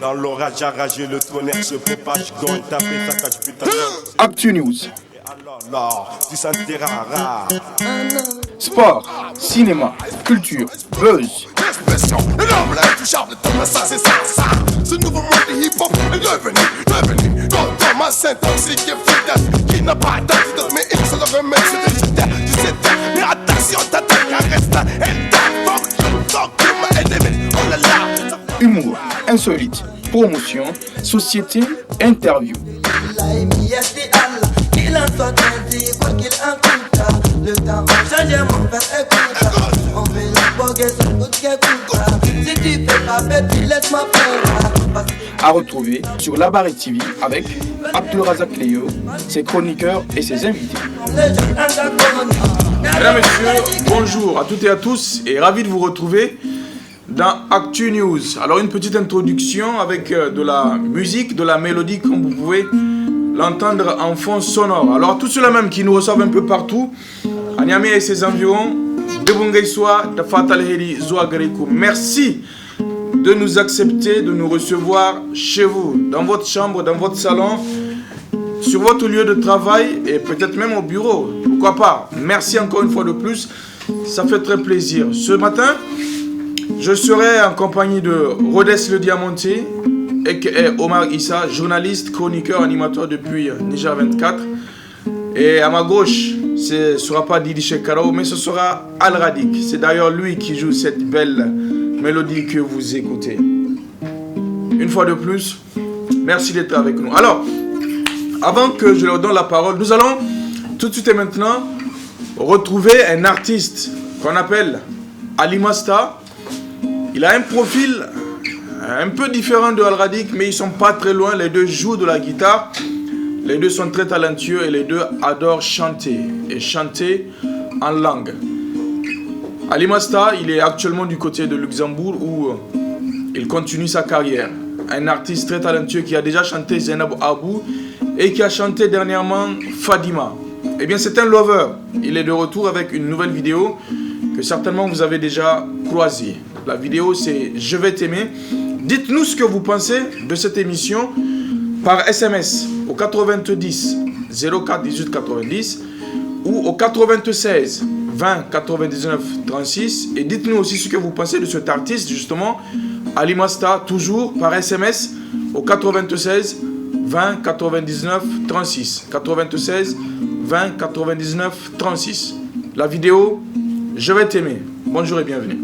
Dans l'orage arragé, le tonnerre se propage. Gon taper sa cage putain. Actu News. Alors là, tu s'enterrara. Sport, cinéma, culture, buzz. L'expression, l'homme l'intouchable, ça c'est ça, ça. Ce nouveau monde de hip-hop est revenu. Dans ma syntaxe qui est fidèle, qui n'a pas d'antidote, mais il se le remet sur des terres. Tu sais, mais attention, t'attaques, reste intact. Fuck you, my enemy, oh là là. Humour, insolite, promotion, société, interview. Le temps a changé, mon père écoute. On fait la boguette sur le bout qui écoute. Si tu fais pas petit, laisse-moi faire. À retrouver sur La Barre TV avec Abdelrazak Léo, ses chroniqueurs et ses invités. Mesdames, Messieurs, bonjour à toutes et à tous et ravi de vous retrouver dans Actu News. Alors une petite introduction avec de la musique, de la mélodie comme vous pouvez l'entendre en fond sonore. Alors tous ceux-là même qui nous reçoivent un peu partout, à Niamey et ses environs, de Bungaïsoa, de Fatal Heli, Zoagarikou, merci de nous accepter, de nous recevoir chez vous, dans votre chambre, dans votre salon, sur votre lieu de travail et peut-être même au bureau. Pourquoi pas? Merci encore une fois de plus, ça fait très plaisir. Ce matin, je serai en compagnie de Rhodes Le Diamanté, aka Omar Issa, journaliste, chroniqueur, animateur depuis Niger 24. Et à ma gauche, ce ne sera pas Didi Shekarao, mais ce sera Al Radik. C'est d'ailleurs lui qui joue cette belle mélodie que vous écoutez. Une fois de plus, merci d'être avec nous. Alors, avant que je leur donne la parole, nous allons tout de suite et maintenant retrouver un artiste qu'on appelle Ali Masta. Il a un profil un peu différent de Al Radik, mais ils ne sont pas très loin. Les deux jouent de la guitare. Les deux sont très talentueux et les deux adorent chanter. Et chanter en langue. Ali Masta, il est actuellement du côté de Luxembourg où il continue sa carrière. Un artiste très talentueux qui a déjà chanté Zainab Abou et qui a chanté dernièrement Fadima. Eh bien, c'est un lover. Il est de retour avec une nouvelle vidéo que certainement vous avez déjà croisée. La vidéo, c'est « Je vais t'aimer ». Dites-nous ce que vous pensez de cette émission par SMS au 90 04 18 90 ou au 96 20 99 36 et dites-nous aussi ce que vous pensez de cet artiste justement Ali Masta, toujours par SMS au 96 20 99 36 96 20 99 36. La vidéo « Je vais t'aimer ». Bonjour et bienvenue.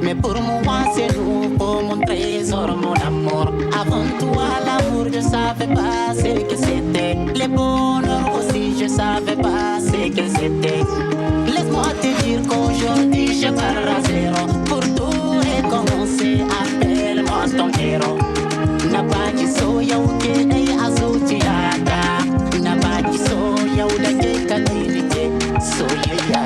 Mais pour moi c'est nouveau, mon trésor, mon amour. Avant toi l'amour je savais pas ce que c'était. Les bonheurs aussi je savais pas ce que c'était. Laisse-moi te dire qu'aujourd'hui je pars à zéro. Pour tout recommencer, appelle-moi ton héros. Nabaki soya ukene azutiata. Nabaki soya udake katinite. Soya ya.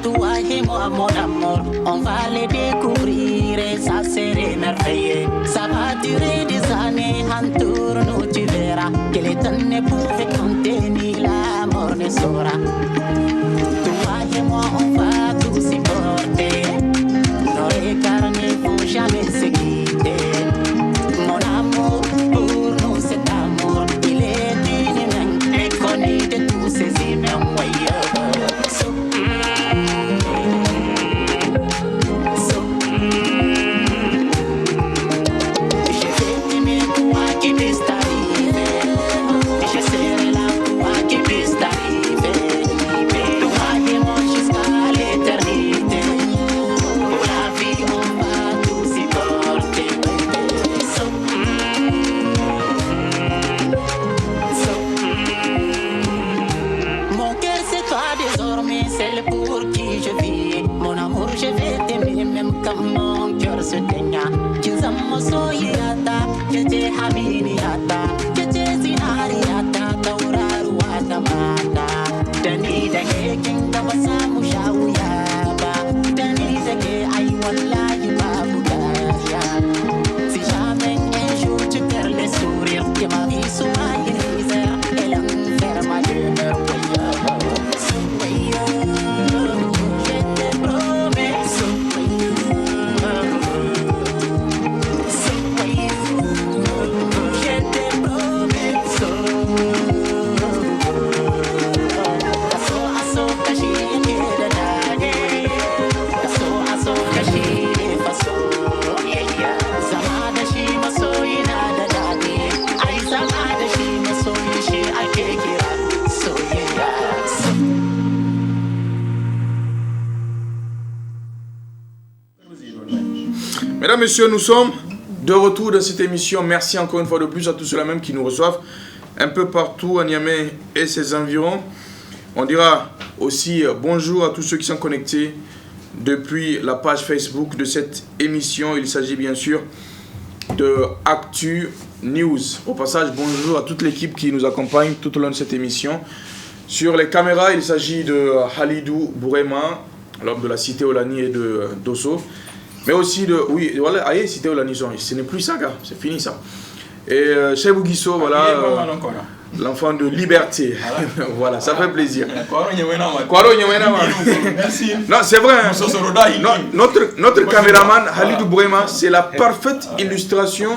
Toi et moi mon amour, on va les découvrir et ça serait merveilleux. Ça va durer des années, en tourne tu verras que les temps ne pouvaient contenir, la mort ne saura. Toi et moi on va tout supporter, nos regards ne vont jamais se quitter. Mon amour, pour nous cet amour, il est d'une main méconnu de tous ces humains moyens. Keep it soyayyata kece aminiyata kece zinariyata tauraruwa ta mata da ni da ke kin ga ba samu sha wuya ba da ni da ke ai wallahi babu dariya si jamais un jour tu perds le sourire que ma vie soit une misère et l'enfer ma demeure je te promets Mesdames, Messieurs, nous sommes de retour dans cette émission. Merci encore une fois de plus à tous ceux-là même qui nous reçoivent un peu partout à Niamey et ses environs. On dira aussi bonjour à tous ceux qui sont connectés depuis la page Facebook de cette émission. Il s'agit bien sûr de Actu News. Au passage, bonjour à toute l'équipe qui nous accompagne tout au long de cette émission. Sur les caméras, il s'agit de Halidou Bourema, l'homme de la cité Olani et de Dosso. Mais aussi de... Oui, voilà, allez, cité Olani, ce n'est plus ça, gars. C'est fini, ça. Et Cheibou Guisso, voilà, l'enfant de liberté. Voilà, ça fait plaisir. Non, c'est vrai. Hein. Notre caméraman, Halidou Bourema, c'est la parfaite illustration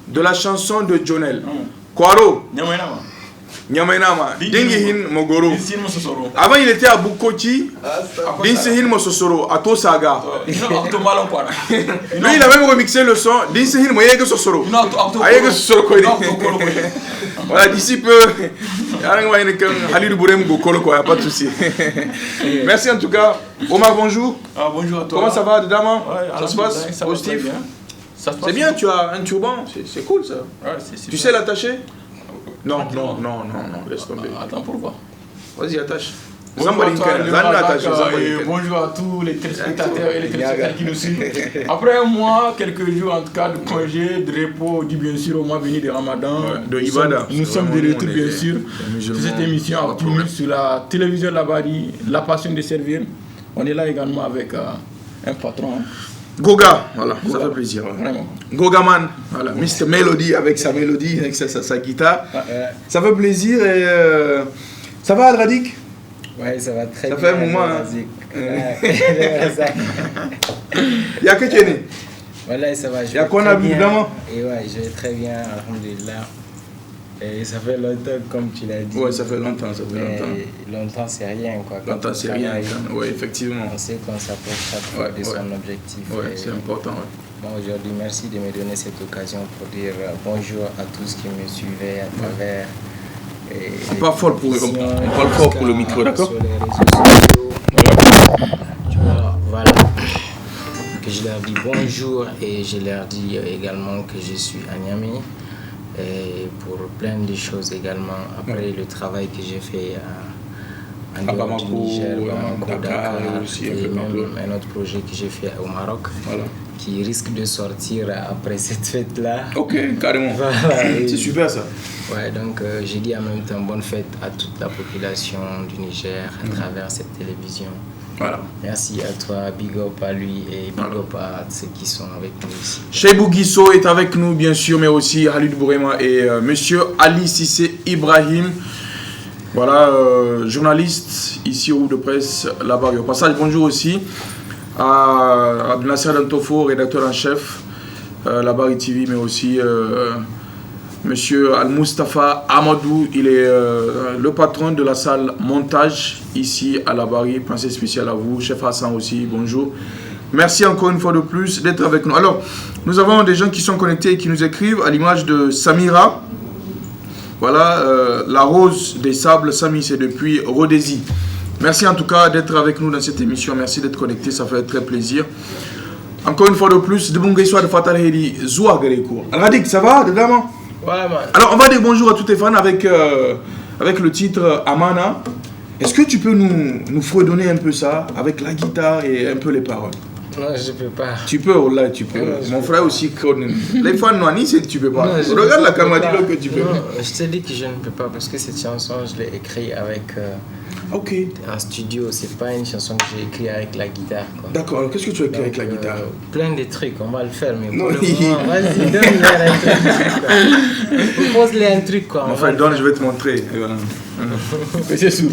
de la chanson de Jonel. Kwaro. Nyamainama, Dingihin Mogoro. Avant il était à Bukoti, Dinsihin Mososoro, à Tosaga. Lui il a même remixé le son, Dinsihin Moyege Sosoro. Ayege Sosoro. Voilà, d'ici peu, Halidou Bourem Gokolo, quoi, pas de souci. Merci en tout cas. Omar, bonjour. Bonjour à toi. Comment ça va, Dedama? Ça se passe? Ça Positif? C'est bien, tu as un turban, c'est cool ça. Tu sais l'attacher? Non, laisse tomber. Attends, pourquoi? Vas-y, attache. Bonjour à tous les téléspectateurs et les téléspectateurs qui nous suivent. Après un mois, quelques jours en tout cas de congé, de repos, dit bien sûr au mois venu de Ramadan. De Ibada. Nous sommes de retour bien sûr sur cette émission Actu News sur la télévision Labari, la passion de servir. On est là également avec un patron. Goga, voilà, Goga. Ça fait plaisir. Vraiment. Gogaman, voilà, Mr. Melody avec sa mélodie, avec sa guitare. Ça fait plaisir et ça va, Alradik? Ouais, ça va très bien. Ça fait un moment. Il y a que tu es né. Voilà, ça va. Il y a qu'on a vu vraiment. Et ouais, je vais très bien, alhamdulillah. Et ça fait longtemps, comme tu l'as dit. Ouais, ça fait longtemps, Longtemps, c'est rien, quoi. Longtemps, c'est rien. Ouais, effectivement. On sait qu'on s'approche chaque fois de son objectif. Ouais, c'est important. Ouais. Bon, aujourd'hui, merci de me donner cette occasion pour dire bonjour à tous qui me suivaient à travers. On parle fort pour le micro, d'accord? Sur les réseaux sociaux. Voilà. Que je leur dis bonjour et je leur dis également que je suis à Niamey. Et pour plein de choses également, après le travail que j'ai fait en dehors du Niger, Bamako, Dakar, et même un autre projet que j'ai fait au Maroc, qui risque de sortir après cette fête-là. Ok, carrément. Voilà, c'est super ça. Ouais, donc j'ai dit en même temps bonne fête à toute la population du Niger à travers cette télévision. Voilà. Merci à toi, big up à lui et big up à ceux qui sont avec nous ici. Cheibou Guisso est avec nous bien sûr, mais aussi Halidou Bourema et monsieur Ali Sissé Ibrahim. Voilà, journaliste ici au groupe de presse là-bas. Au passage, bonjour aussi à Abdel-Nasser Dantofo, rédacteur en chef Labari TV, mais aussi monsieur Al-Mustafa Amadou, il est le patron de la salle montage ici à Labari. Pensée spéciale à vous, chef Hassan aussi, bonjour. Merci encore une fois de plus d'être avec nous. Alors, nous avons des gens qui sont connectés et qui nous écrivent à l'image de Samira. Voilà, la rose des sables, Samy, c'est depuis Rhodésie. Merci en tout cas d'être avec nous dans cette émission. Merci d'être connecté, ça fait très plaisir. Encore une fois de plus, de bon soir de Fatal Hedi, Zoua Gareko. Alradik, ça va, dedans? Ouais, man. Alors, on va dire bonjour à tous tes fans avec le titre Amana. Est-ce que tu peux nous fredonner un peu ça avec la guitare et un peu les paroles? Non, je peux pas. Tu peux, là, tu peux. Non, Mon frère aussi, les fans Noani, c'est que tu peux pas. Non, Regarde la caméra, dis-le que tu peux pas. Je te dis que je ne peux pas parce que cette chanson, je l'ai écrite avec un studio. C'est pas une chanson que j'ai écrite avec la guitare. D'accord, alors qu'est-ce que tu as écrit avec la guitare? Plein de trucs, on va le faire, mais non, pour le moment, vas-y, donne-leur un truc. Propose-les un truc, quoi. Enfin, donne, je vais te montrer. Voilà. C'est sûr.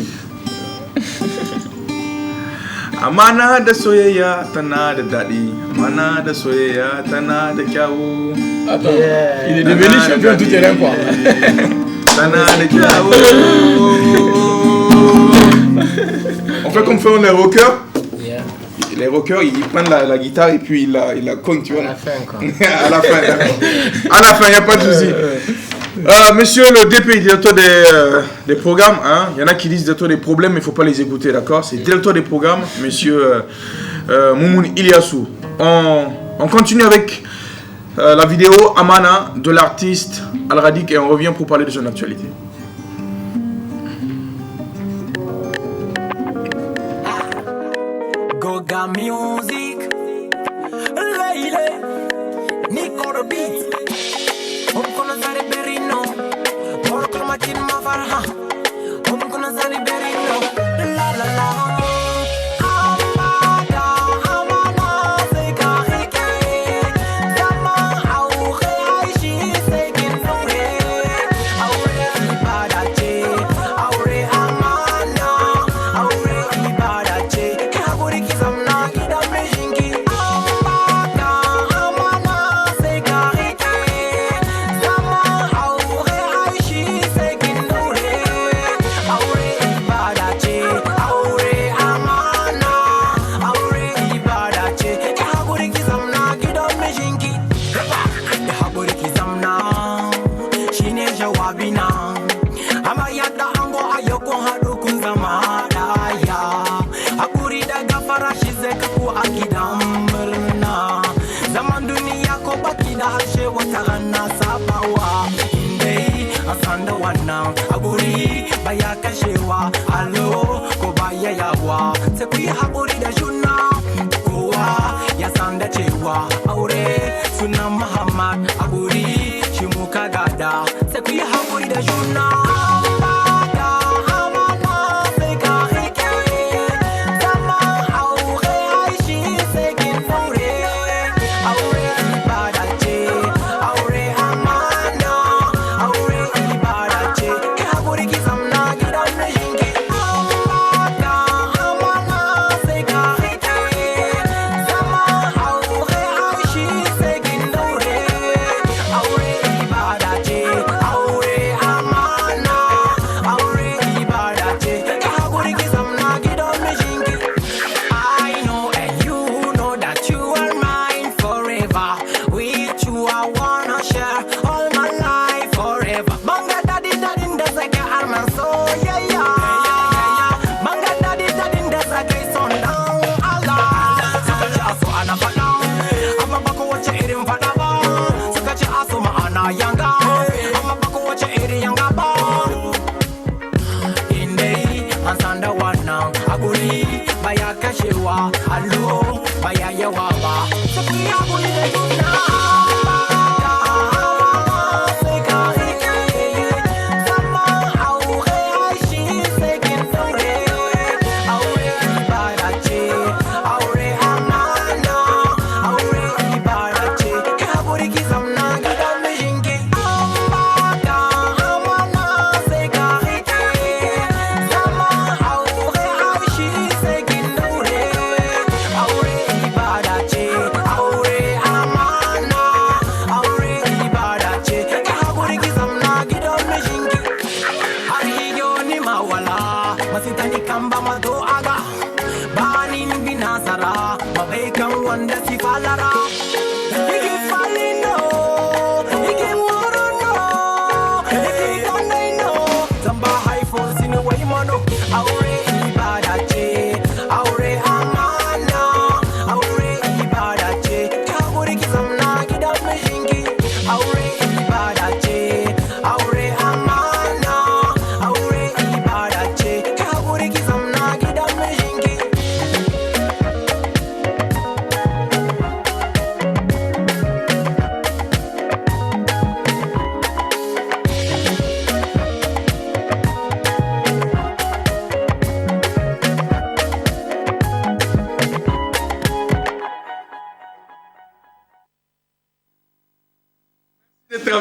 Amana da soyayya tana da daɗi, amana da soyayya tana da kyawu. Attends, il est devenu champion tout terrain, quoi. Tana da kyawu. On fait comme font les rockers. Yeah. Les rockers, ils prennent la guitare et puis ils la cognent, tu vois. À la fin, quoi. À la fin, d'accord. À la fin, il n'y a pas de souci. Monsieur le DP, directeur des programmes, hein, il y en a qui disent directeur des problèmes, mais il ne faut pas les écouter, d'accord? C'est directeur des programmes, monsieur Moumoun Iliassou. On continue avec la vidéo Amana de l'artiste Al Radik et on revient pour parler de son actualité. Goga Music, Leile, Nico the Beat. Kuna zari berino, moro kuma chin ma farha. Kuna zari berino, la la la. Baya kashewa, alo, ko baya yawa. Sai ku yi haƙuri da juna, kowa ya san da cewa aure sunan Muhammad a guri shi muka gada. Sai ku yi haƙuri da juna.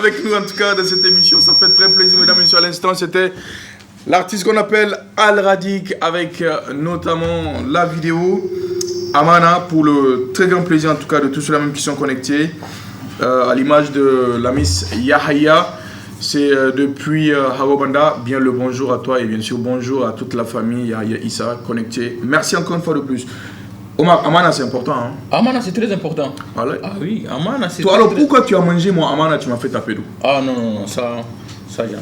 avec nous en tout cas dans cette émission. Ça fait très plaisir, mesdames et messieurs. À l'instant, c'était l'artiste qu'on appelle Al Radic avec notamment la vidéo Amana, pour le très grand plaisir en tout cas de tous ceux-là même qui sont connectés. À l'image de la Miss Yahaya. C'est depuis Harobanda. Bien le bonjour à toi et bien sûr bonjour à toute la famille Yahya Issa connectée. Merci encore une fois de plus. Omar, Amana c'est important. Hein? Amana c'est très important. Allez. Ah oui, Amana c'est. Toi alors pourquoi tu as mangé mon Amana, tu m'as fait taper d'eau? Ah non, ça jamais.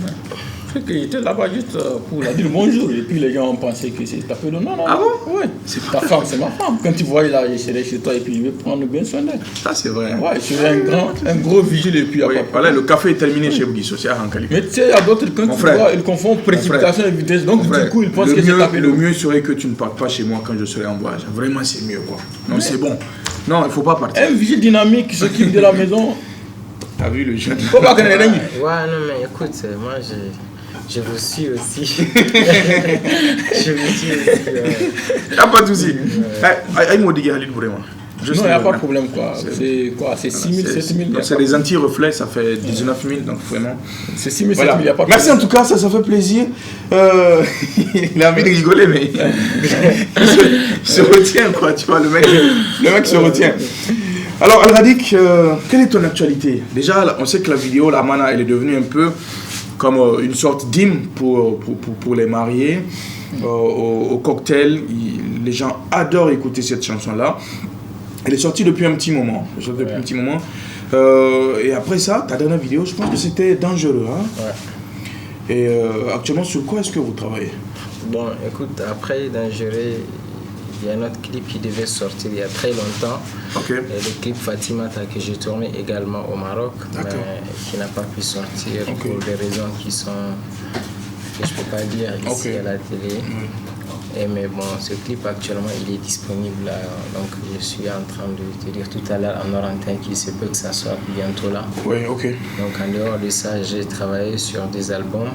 C'est qu'il était là-bas juste pour la dire bonjour et puis les gens ont pensé que c'est tapé d'eau. Non. Ah bon? Ouais. C'est ta femme, c'est ma femme. Quand tu vois là, je serai chez toi et puis je vais prendre bien soin d'elle. Ça c'est vrai. Ouais, je serai un gros vigile et puis après. Voilà, le café est terminé chez Bougisso, c'est à Rancali. Mais tu sais, il y a d'autres, quand tu vois, ils confondent précipitation et vitesse. Donc du coup, ils pensent que c'est tapé d'eau. Le mieux serait que tu ne partes pas chez moi quand je serai en voyage. Vraiment, c'est mieux quoi. Non, c'est bon. Non, il ne faut pas partir. Un vigile dynamique qui s'occupe de la maison. T'as vu le jeune? Ouais, non, mais écoute, moi je vous suis aussi. Je vous suis aussi. Y'a pas de soucis. Aïe, moi, dis Halil, vraiment. Non, il n'y a pas de problème quoi. C'est quoi? C'est 6 000, 7 000. C'est des anti-reflets, ça fait 19 000, donc vraiment. C'est 6 000, 7 000, il n'y a pas de problème. Merci en tout cas, ça fait plaisir. Il a envie de rigoler, mais il se retient quoi, tu vois, le mec se retient. Alors, Al Radic, quelle est ton actualité? Déjà, on sait que la vidéo, la Mana, elle est devenue un peu comme une sorte d'hymne pour les mariés. Au cocktail, les gens adorent écouter cette chanson-là. Elle est sortie depuis un petit moment. Et après ça, ta dernière vidéo, je pense que c'était Dangereux. Hein? Ouais. Et actuellement, sur quoi est-ce que vous travaillez? Bon, écoute, après Dangereux, il y a un autre clip qui devait sortir il y a très longtemps. Okay. Et le clip Fatimata que j'ai tourné également au Maroc, mais qui n'a pas pu sortir pour des raisons que je ne peux pas dire ici à la télé. Mais bon, ce clip actuellement il est disponible là, donc je suis en train de te dire tout à l'heure en Orantin qu'il se peut que ça soit bientôt là. Oui, ok. Donc en dehors de ça, j'ai travaillé sur des albums.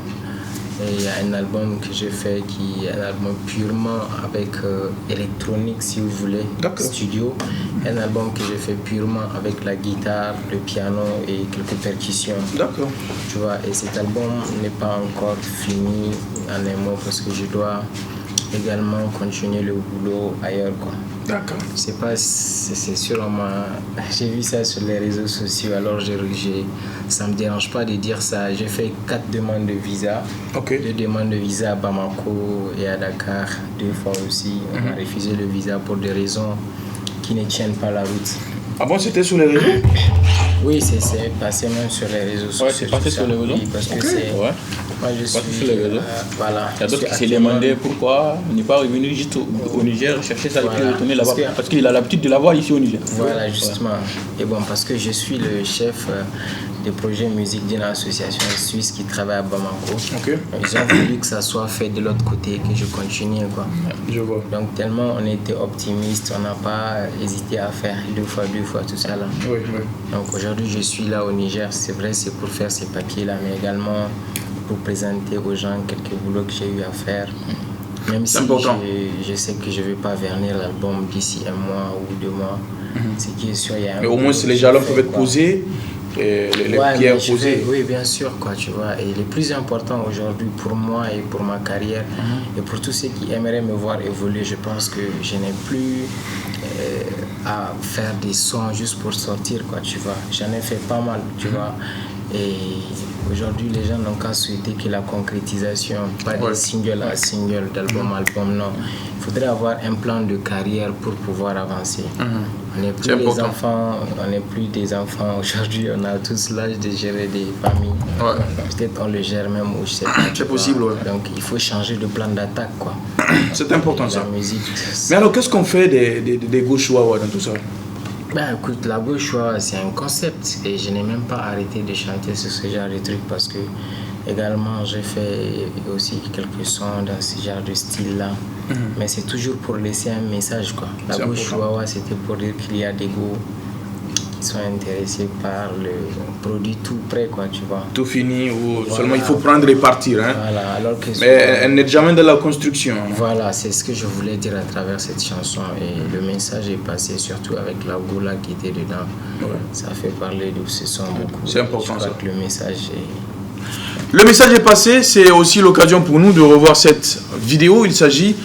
Et il y a un album que j'ai fait qui est un album purement avec électronique si vous voulez, studio. Un album que j'ai fait purement avec la guitare, le piano et quelques percussions. D'accord. Tu vois, et cet album n'est pas encore fini en un mot parce que je dois également continuer le boulot ailleurs quoi. D'accord. C'est pas, c'est sûrement, j'ai vu ça sur les réseaux sociaux, alors ça me dérange pas de dire ça. J'ai fait 4 demandes de visa, 2 demandes de visa à Bamako et à Dakar, 2 fois aussi. On a refusé le visa pour des raisons qui ne tiennent pas la route. Ah bon, c'était sur les réseaux? Oui, c'est passé même sur les réseaux sociaux. Ouais, c'est passé sur les réseaux. Oui, parce que c'est... Moi, je suis... Sur les réseaux. Voilà. Il y a d'autres qui se demandaient pourquoi il n'est pas revenu juste au Niger chercher ça et puis retourner là-bas. Parce qu'il a l'habitude de l'avoir ici au Niger. Voilà, justement. Et bon, parce que je suis le chef des projets musique d'une association suisse qui travaille à Bamako. Ils ont voulu que ça soit fait de l'autre côté, que je continue quoi. Je vois. Donc tellement on était optimiste, on n'a pas hésité à faire 2 fois tout ça là. Oui. Donc aujourd'hui je suis là au Niger, c'est vrai c'est pour faire ces papiers là, mais également pour présenter aux gens quelques boulots que j'ai eu à faire. Même si je sais que je ne vais pas vernir l'album d'ici 1 mois ou 2 mois. Ce qui est sûr, il y a mais au moins les jalons peuvent être posés. Et les pierres posées. Oui, bien sûr, quoi, tu vois. Et le plus important aujourd'hui pour moi et pour ma carrière, et pour tous ceux qui aimeraient me voir évoluer, je pense que je n'ai plus à faire des sons juste pour sortir, quoi, tu vois. J'en ai fait pas mal, tu vois. Et aujourd'hui, les gens n'ont qu'à souhaiter que la concrétisation, pas de single à single, d'album à album, non. Il faudrait avoir un plan de carrière pour pouvoir avancer. On n'est plus des enfants, on n'est plus des enfants. Aujourd'hui, on a tous l'âge de gérer des familles. Peut-être on le gère même ou je sais pas. C'est possible, Donc il faut changer de plan d'attaque, quoi. C'est important ça. La musique. Mais alors, qu'est-ce qu'on fait des gauchois dans tout ça? Ben écoute, la gauchois, c'est un concept et je n'ai même pas arrêté de chanter sur ce genre de trucs parce que également j'ai fait aussi quelques sons dans ce genre de style-là. Mais c'est toujours pour laisser un message, quoi. La gauche chihuahua, c'était pour dire qu'il y a des go qui sont intéressés par le produit tout prêt, quoi, tu vois. Tout fini ou Voilà. seulement il faut prendre et partir. Hein. Voilà, alors que Mais elle n'est jamais dans la construction. voilà, c'est ce que je voulais dire à travers cette chanson. Et le message est passé surtout avec la goula qui était dedans. Ouais. Ça fait parler de ce son beaucoup. C'est important, Je crois ça. que le message est... Le message est passé, c'est aussi l'occasion pour nous de revoir cette vidéo. Il s'agit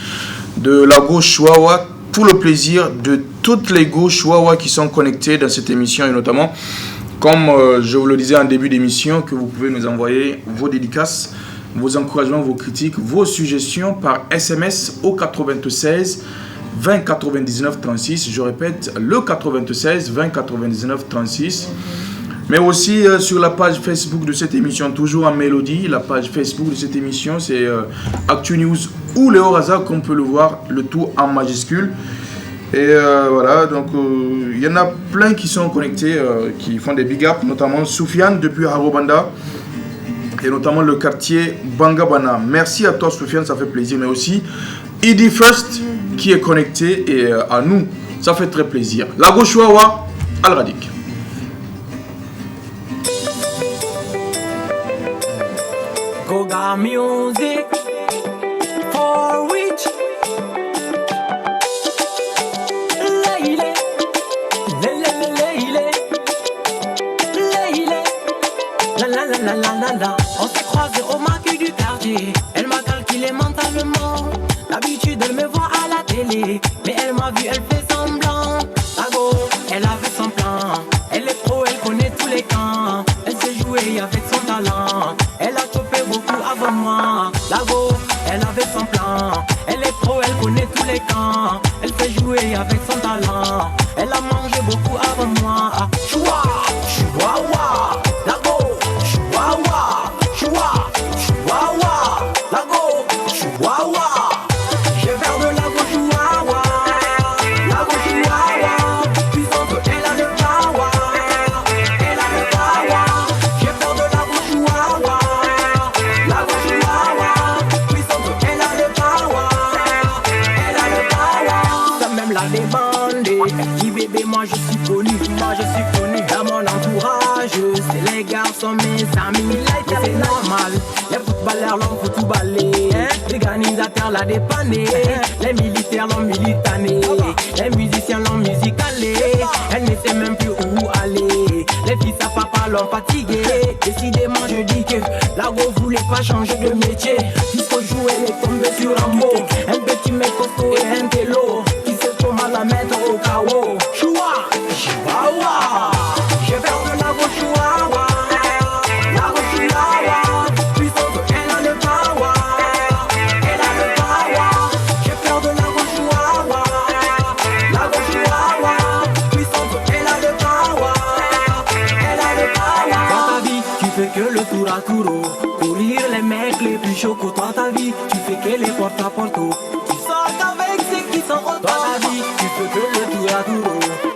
de la go Chihuahua pour le plaisir de toutes les go Chihuahua qui sont connectées dans cette émission et notamment, comme je vous le disais en début d'émission, que vous pouvez nous envoyer vos dédicaces, vos encouragements, vos critiques, vos suggestions par SMS au 96 20 99 36. Je répète, le 96 20 99 36. Mais aussi sur la page Facebook de cette émission, toujours en mélodie. La page Facebook de cette émission, c'est Actu News ou Léo Raza, comme on peut le voir, le tout en majuscule. Et voilà, donc il y en a plein qui sont connectés, qui font des big ups, notamment Soufiane depuis Harobanda, et notamment le quartier Bangabana. Merci à toi Soufiane, ça fait plaisir. Mais aussi Idi First qui est connecté, et à nous, ça fait très plaisir. La Gauchoawa, Al Radik. Goga music for which Leile, Leile, la la la la la la la. On s'est croisés au macu du quartier. Elle m'a calculé mentalement. D'habitude elle me voit à la télé, mais elle m'a vu, elle fait semblant. La go, elle avait son plan. Elle est pro, elle connaît tous les camps. Elle sait jouer avec son talent. Elle a chopé beaucoup avant moi. La go, elle avait son plan. Elle est pro, elle connaît tous les camps. Elle sait jouer avec son talent. Elle a mangé beaucoup avant moi. Choua, chihuahua. La go, chihuahua. Choua, chihuahua. La go, chihuahua. J'ai vers de la go, chihuahua. La go, chihuahua. Puissante, elle a le power. Elle a le power. J'ai peur de la go, chihuahua. La go, chihuahua. Puissante, elle a le power. Elle a le power. Ça même la demandé. Elle dit bébé, moi je suis connu. Moi je suis connu dans mon entourage. C'est les garçons, mes amis. Mais c'est normal. Les footballeurs l'ont foutu balai. L'organisateur l'a dépanné. Les militaires l'ont militané. Les musiciens l'ont musicalé. Elle ne sait même plus où aller. Les fils à papa l'ont fatigué. Décidément je dis que la go voulait pas changer de métier. Puisqu'au jouer elle est tombée sur un mot. Un petit mec costaud et un télo qui sait comment la mettre au chaos. Choua, chihuahua. J'ai peur de la go chihuahua. La go chihuahua. Puissante, elle a le power. Elle a le power. J'ai peur de la go chihuahua. La go chihuahua. Puissante, elle a le power. Elle a le power. Dans ta vie, tu fais que le tour à tour. Courir les mecs les plus chauds. Dans ta vie, tu fais que les porte à porte. Tu sors avec ceux qui sont autour. Dans ta vie, tu fais que le tour à tour.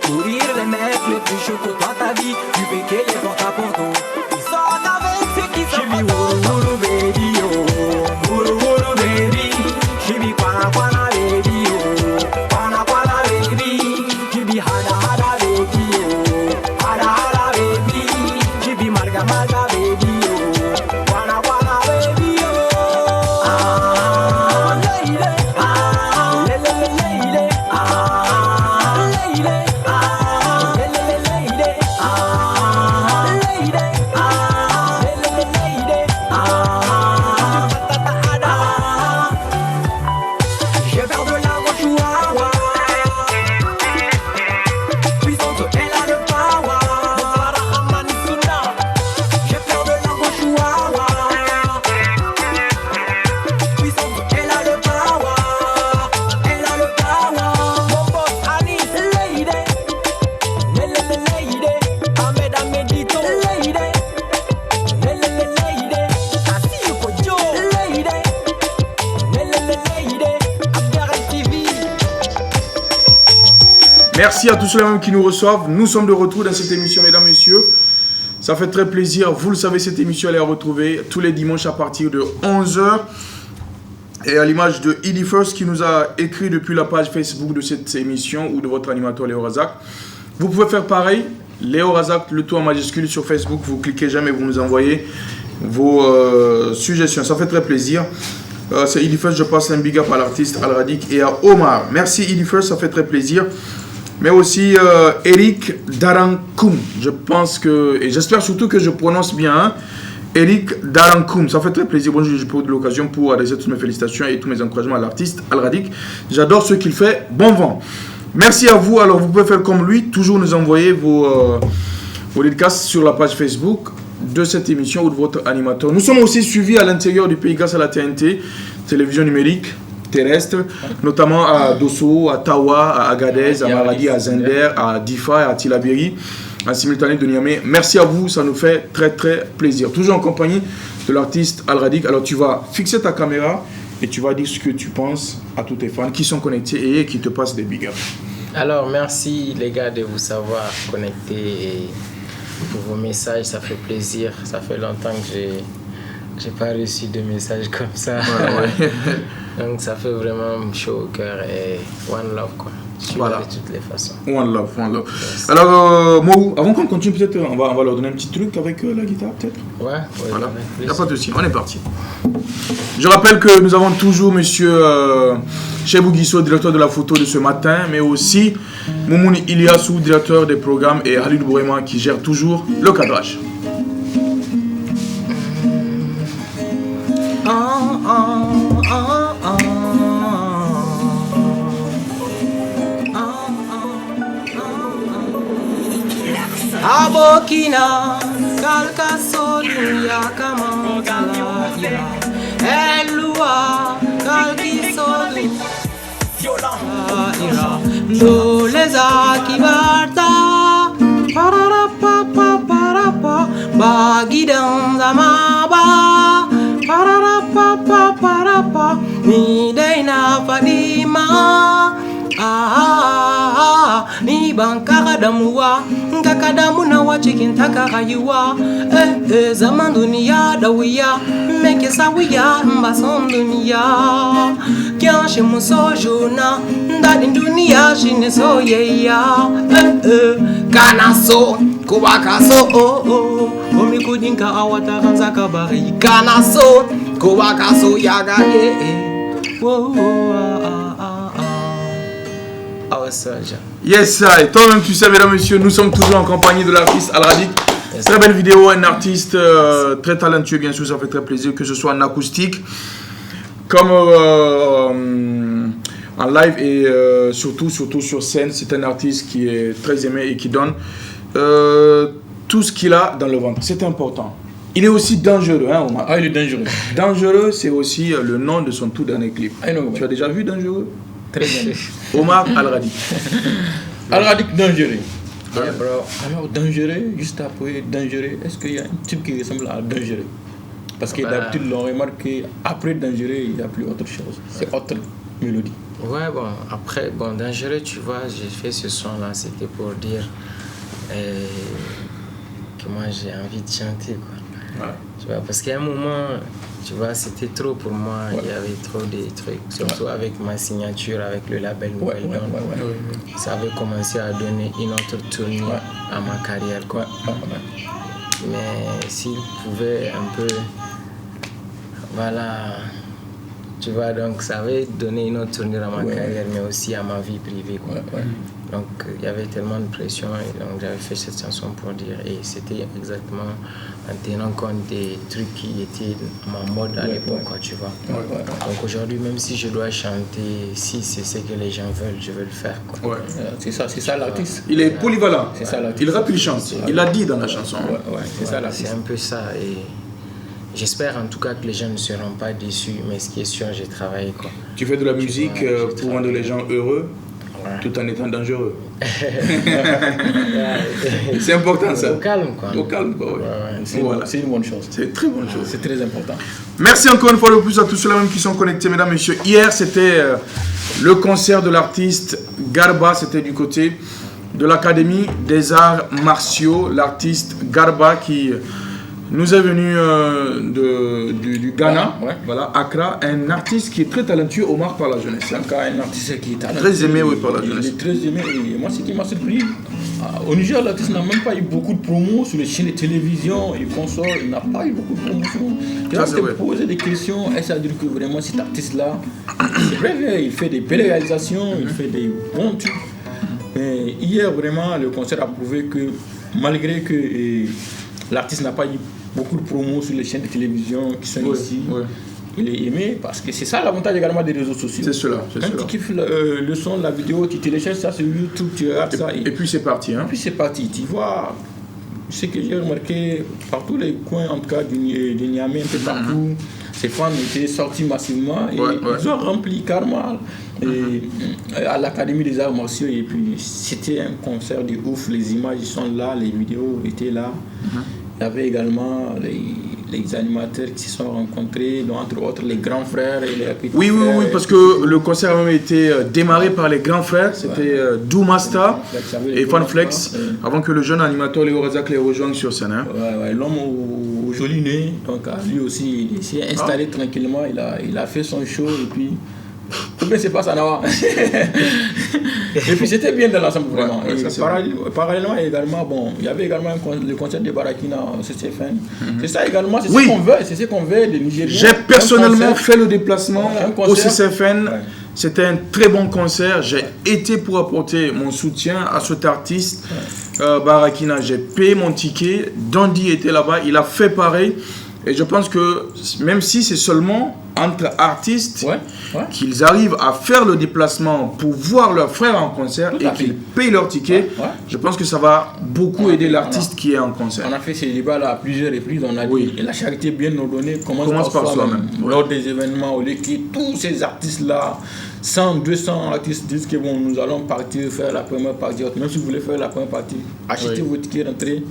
Courir les mecs les plus chauds. Dans ta vie, tu fais que les porte à porte. Tu sors avec ceux qui sont autour. Wuru baby oh, wuru wuru baby. Shibi kwana kwana baby oh, kwana kwana baby. Shibi hada hada baby oh, hada hada baby. Shibi marga marga baby oh, kwana kwana baby oh. Ah, leile, ah, leile leile, ah, leile, ah, leile leile, ah, leile, ah, leile leile, ah, ah. J'ai peur de la go chihuahua. Puissante, elle a le power. J'ai peur de la go chihuahua. Puissante, elle a le power. Elle a le power. Mon boss Anis, lady. Lady. Ahmed Ahmedito, lady. Lady. Assis Kojo, lady. Merci à tous ceux qui nous reçoivent. Nous sommes de retour dans cette émission, mesdames, messieurs. Ça fait très plaisir. Vous le savez, cette émission, elle est à retrouver tous les dimanches à partir de 11h. Et à l'image de Idi First qui nous a écrit depuis la page Facebook de cette émission ou de votre animateur Léo Razak. Vous pouvez faire pareil. Léo Razak, le tout en majuscule sur Facebook. Vous cliquez jamais, vous nous envoyez vos suggestions. Ça fait très plaisir. C'est Idi First, je passe un big up à l'artiste Al Radik et à Omar. Merci Idi First, ça fait très plaisir. Mais aussi Eric Darankoum. Je pense que, et j'espère surtout que je prononce bien, hein, Eric Darankoum. Ça fait très plaisir. Bon, je prends l'occasion pour adresser toutes mes félicitations et tous mes encouragements à l'artiste Al Radik. J'adore ce qu'il fait. Bon vent. Merci à vous. Alors, vous pouvez faire comme lui, toujours nous envoyer vos dédicaces sur la page Facebook de cette émission ou de votre animateur. Nous sommes aussi suivis à l'intérieur du pays grâce à la TNT, télévision numérique terrestre, notamment à Dosso, à Tawa, à Agadez, à Maradi, à Zender, à Difa, à Tilaberi, en simultané de Niamey. Merci à vous, ça nous fait très très plaisir. Toujours en compagnie de l'artiste Al Radik. Alors tu vas fixer ta caméra et tu vas dire ce que tu penses à tous tes fans qui sont connectés et qui te passent des big ups. Alors merci les gars de vous savoir connectés et pour vos messages, ça fait plaisir. Ça fait longtemps que j'ai pas reçu de messages comme ça. Ouais. Donc ça fait vraiment chaud au cœur et one love quoi. Voilà. De toutes les façons. One love. Yes. Alors Mo, avant qu'on continue peut-être, on va leur donner un petit truc avec la guitare peut-être. Ouais. Voilà. Il n'y a pas de souci, on est parti. Je rappelle que nous avons toujours monsieur Chebou Guisso, directeur de la photo de ce matin, mais aussi Moumouni Iliassou, directeur des programmes, et Halid Bourema qui gère toujours le cadrage. Abokina kalka sodunya kama kalaya elua kalki sodu ira doleza kibarta parapa bagidan zamaba parapa ni daina fadima ni bankaka damuwa nkaka damu na wa cikin taka rayuwa zaman duniya da wuya meke sawiya ba son duniya kyan shi mu so juna dadin duniya shine soyayya kana so ko ba ka so omi kudinka a wata ran zaka bari kana so ko ba ka so ya ga Yes, et toi-même tu sais, mesdames et messieurs, nous sommes toujours en compagnie de l'artiste Al Radik. Yes. Très belle vidéo, un artiste très talentueux, bien sûr, ça fait très plaisir que ce soit en acoustique, comme en live et surtout sur scène. C'est un artiste qui est très aimé et qui donne tout ce qu'il a dans le ventre. C'est important. Il est aussi dangereux, hein, Omar. Ah, il est dangereux. Dangereux, c'est aussi le nom de son tout dernier clip. Tu as déjà vu Dangereux? Très bien. Omar Al Radik. Al Radik dangereux. Yeah, bro. Alors dangereux, juste après dangereux, est-ce qu'il y a un type qui ressemble à dangereux? Parce que d'habitude, l'on remarque qu'après dangereux, il n'y a plus autre chose. C'est autre mélodie. Ouais, bon, après, dangereux, tu vois, j'ai fait ce son-là, c'était pour dire que moi j'ai envie de chanter, quoi. Ouais. Tu vois, parce qu'à un moment, tu vois, c'était trop pour moi, il y avait trop de trucs, surtout avec ma signature, avec le label Nouvelle Donne. Ça avait commencé à donner une autre tournure à ma carrière, quoi. Mais s'il pouvait un peu, voilà, tu vois, donc ça avait donné une autre tournure à ma carrière, mais aussi à ma vie privée, quoi. Donc il y avait tellement de pression et donc j'avais fait cette chanson pour dire, et c'était exactement en tenant compte des trucs qui étaient ma mode à l'époque, quoi, tu vois. Donc aujourd'hui, même si je dois chanter, si c'est ce que les gens veulent, je veux le faire, quoi. C'est ça l'artiste. Il est polyvalent. C'est ça l'artiste. Il rappe, il chante. Il l'a dit dans la chanson. C'est ça l'artiste. C'est un peu ça et j'espère en tout cas que les gens ne seront pas déçus, mais ce qui est sûr, j'ai travaillé, quoi. Tu fais de la musique pour rendre les gens heureux tout en étant dangereux. C'est important ça. Au calme, quoi. Au calme, quoi. C'est une bonne chose. C'est une très bonne chose. C'est très important. Merci encore une fois de plus à tous ceux-là même qui sont connectés, mesdames et messieurs. Hier, c'était le concert de l'artiste Garba. C'était du côté de l'Académie des Arts Martiaux. L'artiste Garba qui nous est venu du Ghana, voilà, Accra, un artiste qui est très talentueux, Omar par la jeunesse. Un artiste qui est talentueux. Très aimé par la jeunesse. Il est très aimé et moi, ce qui m'a surpris, au Niger, l'artiste n'a même pas eu beaucoup de promos sur les chaînes de télévision et consorts, il n'a pas eu beaucoup de promotions. Tu vas te poser des questions, est-ce à dire que vraiment cet artiste-là, c'est vrai, il fait des belles réalisations, il fait des bons trucs. Mais hier, vraiment, le concert a prouvé que malgré que l'artiste n'a pas eu beaucoup de promos sur les chaînes de télévision qui sont ici, il est aimé parce que c'est ça l'avantage également des réseaux sociaux. C'est cela. Quand tu kiffes le son, la vidéo, tu télécharges ça sur YouTube, tu regardes ça. Et puis c'est parti. Hein. Et puis c'est parti. Tu vois, ce que j'ai remarqué, partout les coins, en tout cas du Niamey, un peu partout, ces fans étaient sortis massivement et ils ont rempli carrément à l'Académie des Arts Martiaux. Et puis c'était un concert de ouf. Les images sont là, les vidéos étaient là. Il y avait également les animateurs qui se sont rencontrés, dont entre autres les grands frères et les petits frères. Oui, parce que le concert a même été démarré par les grands frères. C'était Doumasta et Fanflex, avant que le jeune animateur Léo Razak les rejoigne sur scène. Hein. L'homme au joli nez, donc lui aussi, il s'est installé tranquillement, il a fait son show et puis... Tout bien, c'est pas ça, Nawa. Et puis c'était bien dans l'ensemble, vraiment. Parallèlement, également, il y avait également le concert de Barakina au CCFN. C'est ça également, c'est ce qu'on veut, les Nigériens. J'ai personnellement fait le déplacement au CCFN. C'était un très bon concert. J'ai été pour apporter mon soutien à cet artiste, Barakina. J'ai payé mon ticket. Dandy était là-bas, il a fait pareil. Et je pense que même si c'est seulement entre artistes qu'ils arrivent à faire le déplacement pour voir leurs frères en concert et qu'ils payent leur ticket, je pense que ça va beaucoup aider l'artiste qui est en concert. On a fait ces débats-là à plusieurs reprises. On a dit la charité bien ordonnée commence par soi-même. Lors des événements, au lieu que tous ces artistes-là, 100, 200 artistes disent que bon, nous allons partir faire la première partie. Même si vous voulez faire la première partie, achetez vos tickets, rentrez.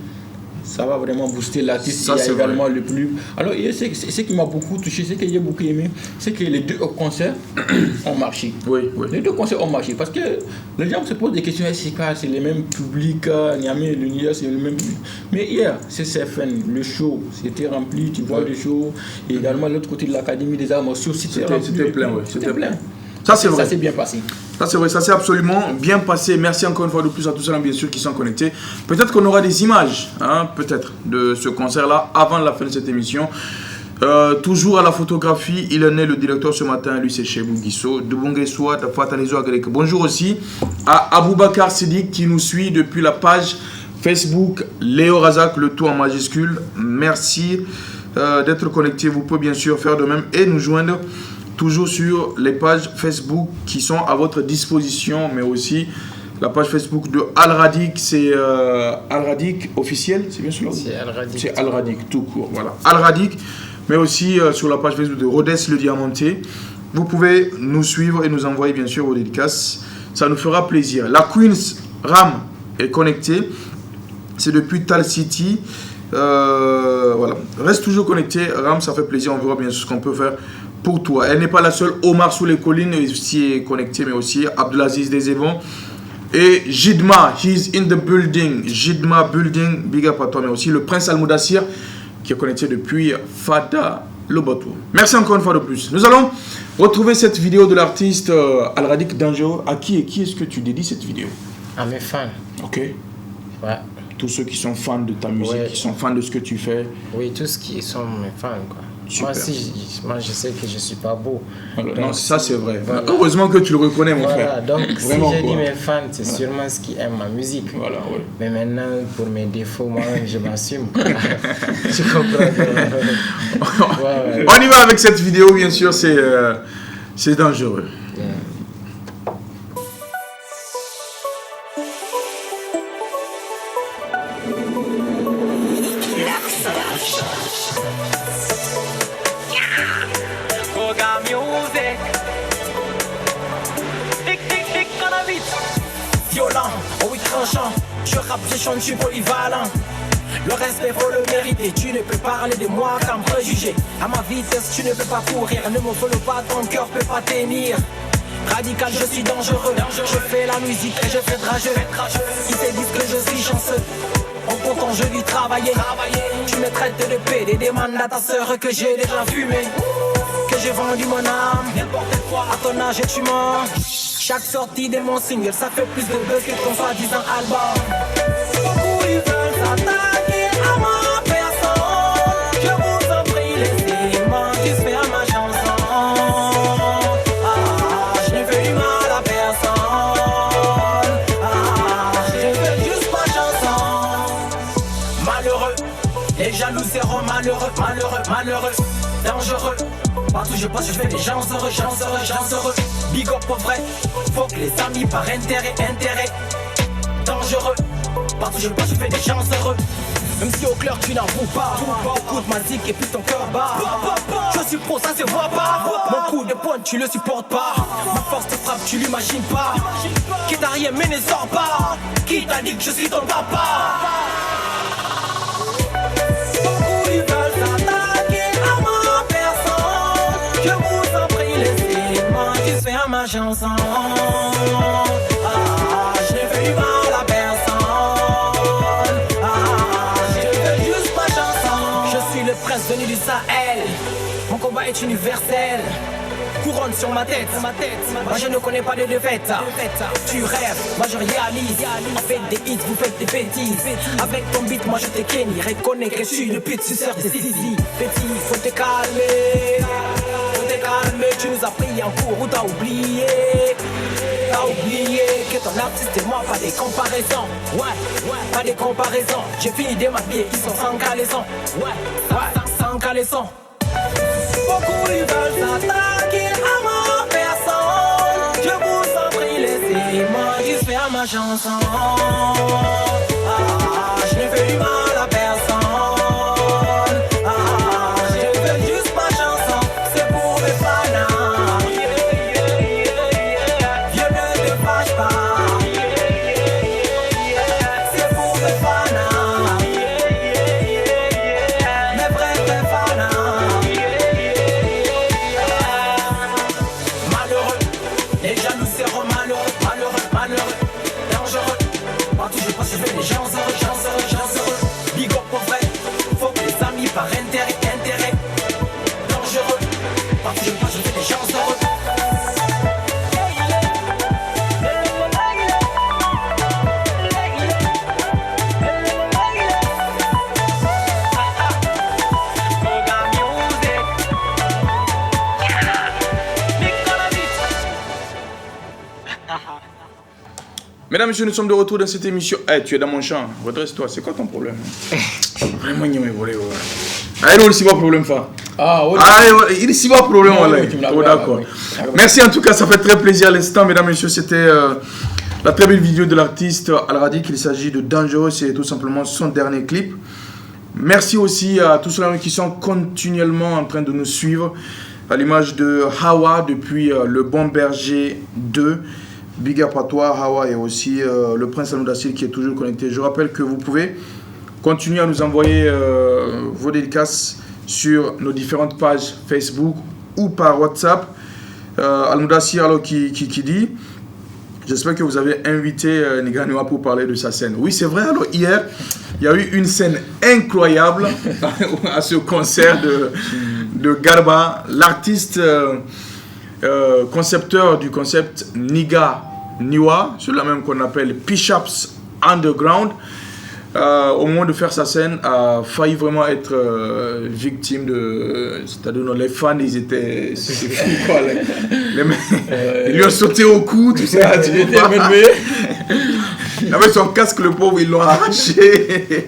Ça va vraiment booster l'artiste. Il y a également le plus. Alors, ce qui m'a beaucoup touché, ce que j'ai beaucoup aimé, c'est que les deux concerts ont marché. Les deux concerts ont marché parce que les gens se posent des questions. C'est les mêmes publics, Niamey, l'univers, c'est le même public. Mais hier, c'est CFN, le show, c'était rempli, tu vois le show. Et également, l'autre côté de l'Académie des Arts Martiaux, c'était plein. C'était plein. Ça, c'est vrai. Ça s'est bien passé. Ça, c'est vrai. Ça s'est absolument bien passé. Merci encore une fois de plus à tous ceux-là, bien sûr, qui sont connectés. Peut-être qu'on aura des images, peut-être, de ce concert-là avant la fin de cette émission. Toujours à la photographie, il en est le directeur ce matin, lui c'est Chebou Guisso. De Bonguessoa, de Fatalizo Agrek. Bonjour aussi à Aboubakar Sidik qui nous suit depuis la page Facebook Léo Razak, le tout en majuscule. Merci d'être connecté. Vous pouvez bien sûr faire de même et nous joindre toujours sur les pages Facebook qui sont à votre disposition, mais aussi la page Facebook de Al Radik, c'est Al Radik officiel, c'est bien cela? C'est Al Radik. C'est Al Radik tout court, voilà. Al Radik, mais aussi sur la page Facebook de Rodez le Diamanté. Vous pouvez nous suivre et nous envoyer bien sûr vos dédicaces, ça nous fera plaisir. La Queen's Ram est connectée, c'est depuis Tal City. Voilà, reste toujours connecté, Ram, ça fait plaisir, on verra bien sûr ce qu'on peut faire pour toi. Elle n'est pas la seule. Omar sous les collines aussi est connecté, mais aussi Abdelaziz Desevon et Jidma, he's in the building. Jidma building, big up à toi, mais aussi le prince Al-Moudassir qui est connecté depuis Fada Lobato. Merci encore une fois de plus. Nous allons retrouver cette vidéo de l'artiste Al Radik Danjo. À qui est-ce que tu dédies cette vidéo? À mes fans. Ok. Ouais. Tous ceux qui sont fans de ta musique, qui sont fans de ce que tu fais. Oui, tous qui sont mes fans, quoi. Super. Moi, je sais que je suis pas beau. Alors, non, ça c'est vrai. Voilà. Heureusement que tu le reconnais, mon frère. Donc, vraiment, si j'ai dit mes fans, c'est sûrement ceux qui aiment ma musique. Voilà, mais maintenant, pour mes défauts, moi-même, je m'assume. Tu comprends? On y va avec cette vidéo, bien sûr, c'est dangereux. Yeah. Je rappe, je chante, je suis polyvalent. Le respect faut le mériter. Tu ne peux parler de moi qu'en préjugé. À ma vitesse tu ne peux pas courir. Ne me vole pas, ton cœur peut pas tenir. Radical, je suis dangereux. Je fais la musique et je fais rageux. Ils se disent que je suis chanceux. pourtant je lui travaillais. Tu me traites de PD, demande à ta sœur que j'ai déjà fumé, que j'ai vendu mon âme. N'importe quoi à ton âge et tu mens. Chaque sortie de mon single, ça fait plus de buzz que ton soi-disant album. Beaucoup ils veulent s'attaquer à ma personne. Je vous en prie, laissez-moi juste faire ma chanson. Je ne fais du mal à personne. Je fais juste ma chanson. Malheureux, les jaloux seront malheureux, malheureux, malheureux, dangereux. Partout je passe, je fais des gens heureux, gens heureux, gens heureux. Big up pour vrai, faut que les amis par intérêt, intérêt. Dangereux, partout je passe, je fais des gens heureux. Même si au clair tu n'avoues pas, écoute ma zik et puis ton cœur bat. Je suis pro, ça se voit pas. Mon coup de poing tu le supportes pas. Ma force te frappe, tu l'imagines pas. Qui t'a rien mais ne sort pas. Qui t'a dit que je suis ton papa? Beaucoup ils veulent s'attaquer à ma personne. Je vous en prie, laissez-moi juste faire ma chanson. Je n'ai fait du mal à personne. Je fais juste ma chanson. Je suis le prince venu du Sahel. Mon combat est universel. Couronne sur ma tête, moi je ne connais pas de défaite. Tu rêves, moi je réalise. On fait des hits, vous faites des bêtises. Avec ton beat, moi je te kenny. Reconnais que je suis le pute suceur de Zizi. Petit, faut te calmer. Faut te calmer, tu nous as pris en cours ou t'as oublié. T'as oublié que ton artiste et moi, pas des comparaisons. Ouais, pas des comparaisons. J'ai fini de m'habiller, ils sont sans calaison. Ouais, sans calaison. Beaucoup ils veulent s'attaquer à ma personne. Je vous en prie, laissez-moi juste faire ma chanson. Je n'ai fait du mal à personne. Je fais juste ma chanson, c'est pour mes fans. Je ne te fâche pas. C'est pour mes fans. Mes vrais fans. Les jaloux seront malheureux, malheureux, malheureux, dangereux. Partout je passe, je fais des gens heureux, gens heureux, gens heureux. Big up pour vrai, faut que les amis par intérêt, intérêt. Dangereux, partout je passe, je fais des gens heureux. Mesdames et messieurs, nous sommes de retour dans cette émission. Hey, tu es dans mon champ, redresse-toi, c'est quoi ton problème? Vraiment, il y a un problème. Allez, il y a un problème. Il y a un problème. Oh, d'accord. Merci en tout cas, ça fait très plaisir à l'instant, mesdames et messieurs. C'était la très belle vidéo de l'artiste Al Radic. Il s'agit de Dangereux, c'est tout simplement son dernier clip. Merci aussi à tous ceux qui sont continuellement en train de nous suivre, à l'image de Hawa depuis le Bon Berger 2. Big up à toi, Hawa, et aussi le Prince Almoudacil qui est toujours connecté. Je rappelle que vous pouvez continuer à nous envoyer vos dédicaces sur nos différentes pages Facebook ou par WhatsApp. Almoudacil alors qui dit: j'espère que vous avez invité Niganiwa pour parler de sa scène. Oui, c'est vrai. Alors hier, il y a eu une scène incroyable à ce concert de Garba, l'artiste concepteur du concept Niga Niwa, celui-là même qu'on appelle Pishaps Underground. Au moment de faire sa scène, a failli vraiment être victime de... C'est-à-dire, les fans, ils étaient... C'est fou, quoi. Ils lui ont sauté au cou, tout ça. Il avait son casque, le pauvre, ils l'ont arraché.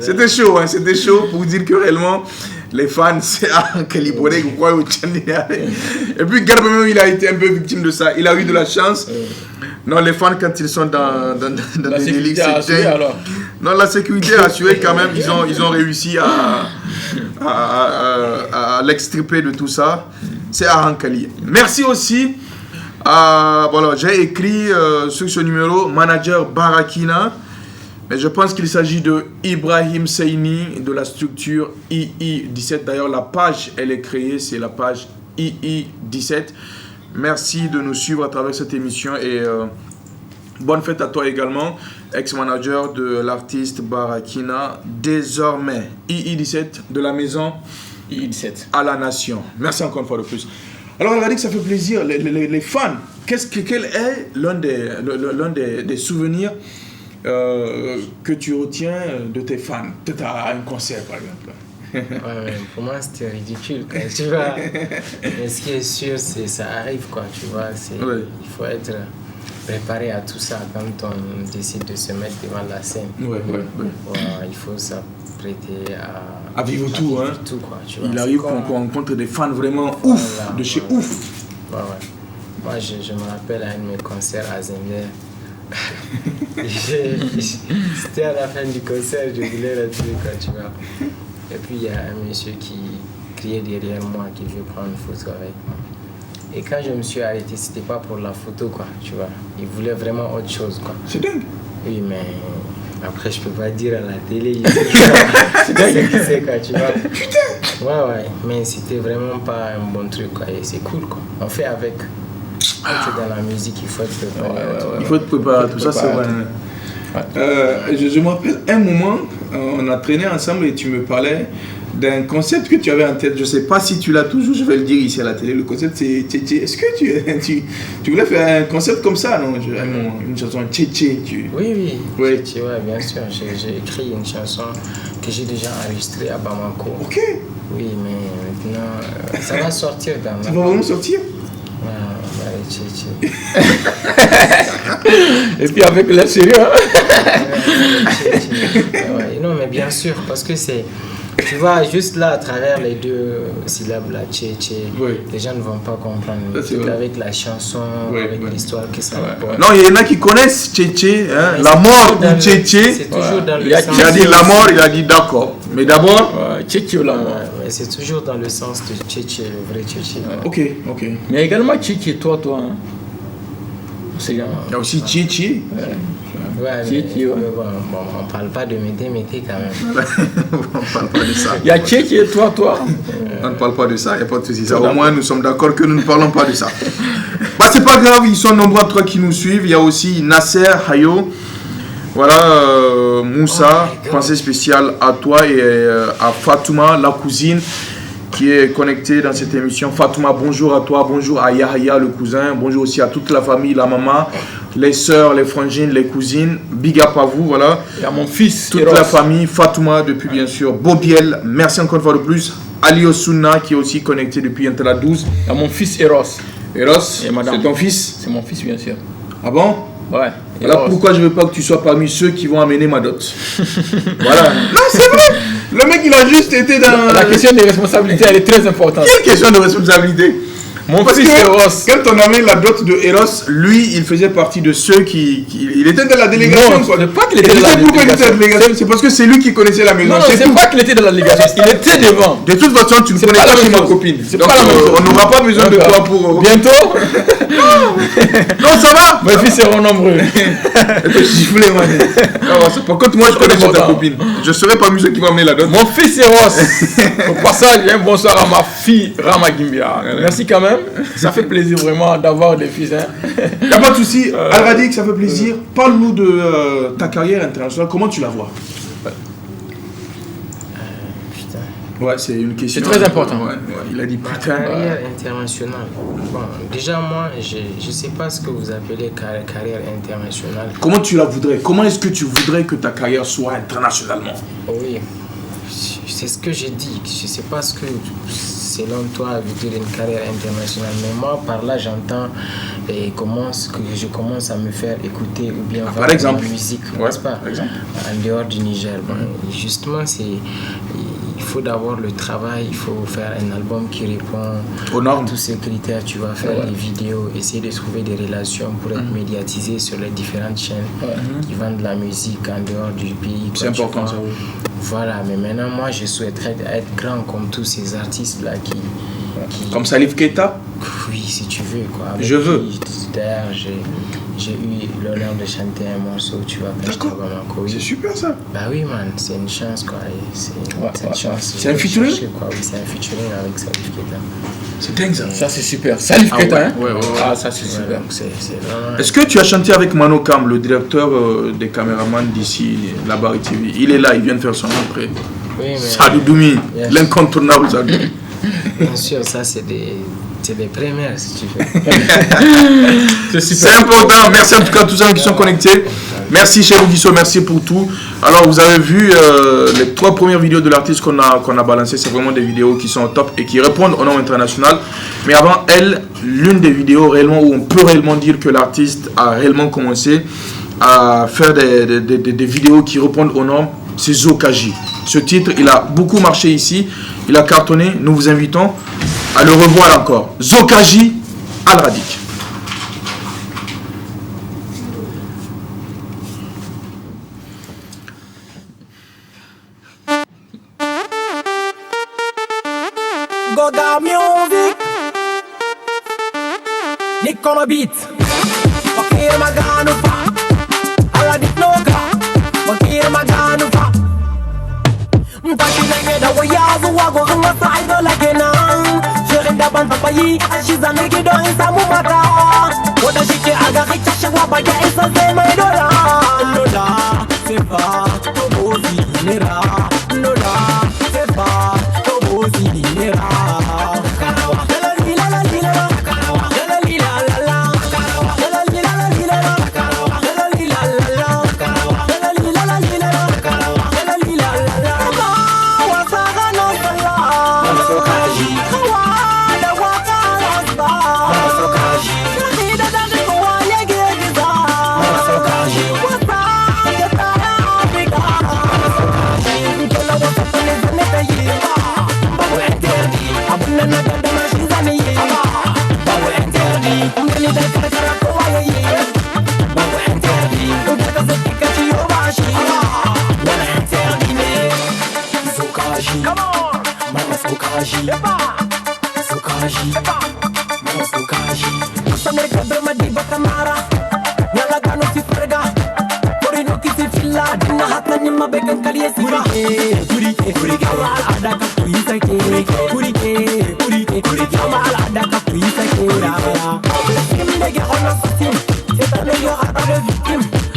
C'était chaud, hein, c'était chaud pour dire que réellement, les fans, c'est un calibré ou quoi. Et puis, Garba même, il a été un peu victime de ça. Il a eu de la chance. Non, les fans, quand ils sont dans des délits, c'est alors. Non, la sécurité assurée quand même. Ils ont réussi à l'extirper de tout ça. C'est Arankali. Merci aussi. Voilà, j'ai écrit sur ce numéro manager Barakina. Mais je pense qu'il s'agit de Ibrahim Seini de la structure II17. D'ailleurs, la page, elle est créée, c'est la page II17. Merci de nous suivre à travers cette émission et Bonne fête à toi également, ex-manager de l'artiste Barakina, désormais II17 de la maison II17 à la nation. Merci encore une fois de plus. Alors, on a dit que ça fait plaisir, les fans. Quel est l'un des souvenirs que tu retiens de tes fans? Peut-être à un concert, par exemple. Ouais, pour moi, c'était ridicule, quoi, tu vois. Mais ce qui est sûr, c'est ça arrive, quoi, tu vois. Ouais. Il faut être préparé à tout ça quand on décide de se mettre devant la scène. Ouais. Il faut s'apprêter à vivre tout, hein. Tout, quoi, tu vois. Il arrive qu'on rencontre des fans vraiment ouf, de chez ouf. Ouais. Moi, je me rappelle à un de mes concerts à Zender. C'était à la fin du concert, je voulais rentrer, quoi, tu vois. Et puis il y a un monsieur qui criait derrière moi qui veut prendre une photo avec moi. Et quand je me suis arrêté, c'était pas pour la photo, quoi, tu vois. Il voulait vraiment autre chose, quoi. C'est dingue. Oui, mais après je peux pas dire à la télé. C'est dingue. C'est quoi, tu vois. Putain. Ouais, mais c'était vraiment pas un bon truc, quoi. Et c'est cool, quoi. On fait avec. Quand tu es dans la musique, il faut être préparé à tout. Il faut être préparé à tout ça, c'est vrai. Je me rappelle un moment, on a traîné ensemble et tu me parlais d'un concept que tu avais en tête. Je ne sais pas si tu l'as toujours, je vais le dire ici à la télé. Le concept c'est Tchétché. Est-ce que tu voulais faire un concept comme ça, non? Une chanson Tchétché. Oui. Tchétché, ouais, bien sûr. J'ai écrit une chanson que j'ai déjà enregistrée à Bamako. Ok. Oui, mais maintenant, ça va sortir dans Ça va vraiment sortir? Tchétché. Et puis avec l'air sérieux. Non, mais bien sûr, parce que c'est. Tu vois, juste là, à travers les deux syllabes, là, Tchétché, les gens ne vont pas comprendre. Avec la chanson, avec l'histoire que ça rapporte. Non, il y en a qui connaissent Tchétché, hein, la mort ou Tchétché. C'est toujours dans le sens. Il a dit la mort, il a dit d'accord. Mais d'abord, Tchétché ou la mort. C'est toujours dans le sens de Tchétché, le vrai Tchétché. Ok. Mais également Tchétché, toi. Hein. Il y a aussi Tchétché. Tchétché, on ne parle pas de mété quand même. On ne parle pas de ça. Il y a Tchétché, toi. On ne parle pas de ça, il n'y a pas de souci. Au moins, nous sommes d'accord que nous ne parlons pas de ça. C'est pas grave, ils sont nombreux à toi qui nous suivent. Il y a aussi Nasser, Hayo. Voilà, Moussa, pensée spéciale à toi et à Fatouma, la cousine, qui est connectée dans cette émission. Fatouma, bonjour à toi, bonjour à Yahya, le cousin, bonjour aussi à toute la famille, la maman, les sœurs, les frangines, les cousines. Big up à vous, voilà. Et à mon fils, toute la famille, Fatouma, depuis bien sûr Bobiel, merci encore une fois de plus. Ali Osuna, qui est aussi connecté depuis Intela 12. Et à mon fils Eros. Eros, c'est ton fils? C'est mon fils, bien sûr. Ah bon? Ouais. Voilà pourquoi je ne veux pas que tu sois parmi ceux qui vont amener ma dot. Voilà. Non, c'est vrai. Le mec, il a juste été dans... La question des responsabilités, elle est très importante. Quelle question de responsabilité? Parce que quand on amène la dot de Eros, lui, il faisait partie de ceux qui il était dans la délégation. Non, c'est pas qu'il était dans la délégation. C'est parce que c'est lui qui connaissait la maison. Non, c'est pas qu'il était dans la délégation. Il était devant. De toute façon, tu ne connais pas chez ma copine. Donc, on n'aura pas besoin de toi pour... Bientôt. Non, ça va. Mes fils seront nombreux. Par contre, moi, je connais ta copine. Je ne serai pas ceux qui vont amener la dot. Mon fils Eros. Au passage, un bonsoir à ma fille Rama Gimbia. Merci quand même. Ça fait plaisir vraiment d'avoir des fils. Il n'y a pas de souci. Al-Radik, ça fait plaisir. Parle-nous de ta carrière internationale. Comment tu la vois? Ouais, c'est une question. C'est très important. Il a dit putain. Ma carrière internationale. Bon, déjà, moi, je ne sais pas ce que vous appelez carrière internationale. Comment tu la voudrais? Comment est-ce que tu voudrais que ta carrière soit internationalement? Oui, c'est ce que j'ai dit. Je ne sais pas ce que, selon toi, veut dire une carrière internationale. Mais moi, par là, j'entends que je commence à me faire écouter ou bien voir de la musique, n'est-ce pas? En dehors du Niger. Justement, il faut d'abord le travail, il faut faire un album qui répond à tous ces critères. Tu vas faire des vidéos, essayer de trouver des relations pour être médiatisé sur les différentes chaînes qui vendent de la musique en dehors du pays. C'est important ça. Voilà, mais maintenant moi je souhaiterais être grand comme tous ces artistes là Comme Salif Keita? Oui, si tu veux, quoi. Je veux. D'ailleurs, j'ai eu l'honneur de chanter un morceau, tu vois, quand j'étais à Bamako. C'est super ça. Bah oui, man, c'est une chance, quoi. C'est une chance. C'est un featuring? Oui, c'est un featuring avec Salif Keita. C'est dingue ça. Ça c'est super. Salif Keita, hein? Ouais. Ah, ça c'est super. Donc, c'est vraiment... Est-ce que tu as chanté avec Mano Kam, le directeur des caméramans d'ici, la Barre TV? Il est là, il vient de faire son entrée. Oui, mais... Salut Doumi, l'incontournable Salut. Bien sûr, ça c'est des premières, si tu veux. C'est important. Merci en tout cas à tous ceux qui sont connectés. Merci chez Guisso, merci pour tout. Alors vous avez vu les 3 premières vidéos de l'artiste qu'on a balancées. C'est vraiment des vidéos qui sont au top et qui répondent au nom international. Mais avant elle, l'une des vidéos réellement où on peut réellement dire que l'artiste a réellement commencé à faire des vidéos qui répondent au nom, c'est Zokaji. Ce titre, il a beaucoup marché ici. Il a cartonné. Nous vous invitons à le revoir encore. Zokaji Al Radic. Goga music Nick on a beat Wakir maganu fa Aladik noga Wakir maganu fa Mtaki nenge da wayazu wago Hanga saido lage nang Shirin da ban papayi Ashiza niki do insa mumaka Wada shike aga kicha shwa baya isa zema idola Noda sefa Tobozi nera Noda sefa Tobozi nera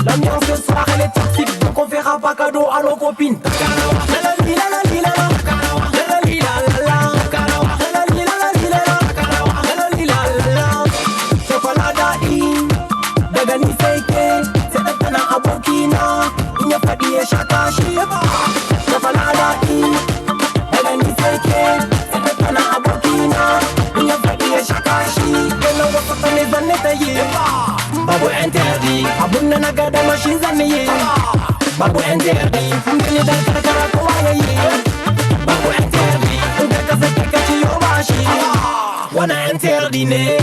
L'ambiance ce soir elle est toxique, donc on verra pas cadeau à nos copines. Babu interdit, abunna nagada machine zaniye. Babu interdit, mbele da karakara kwaye. Babu interdit, udaka zakika chiyo bashi. Wana interdit ne.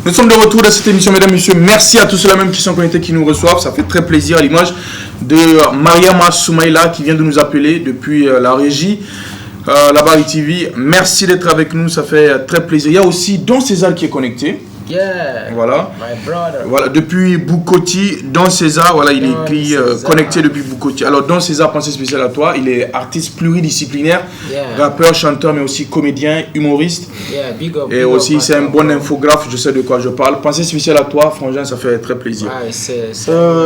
Nous sommes de retour dans cette émission, mesdames et messieurs. Merci à tous ceux-là même qui sont connectés, qui nous reçoivent. Ça fait très plaisir à l'image de Mariama Soumaïla qui vient de nous appeler depuis la régie, la Barre TV. Merci d'être avec nous, ça fait très plaisir. Il y a aussi Don César qui est connecté. Yeah, voilà. My brother. Voilà, depuis Bukoti, Don César, voilà, il est écrit connecté depuis Bukoti. Alors Don César, pensée spéciale à toi, il est artiste pluridisciplinaire, rappeur, chanteur, mais aussi comédien, humoriste. Big up, et aussi c'est un bon infographe, je sais de quoi je parle. Pensée spéciale à toi, frangin, ça fait très plaisir.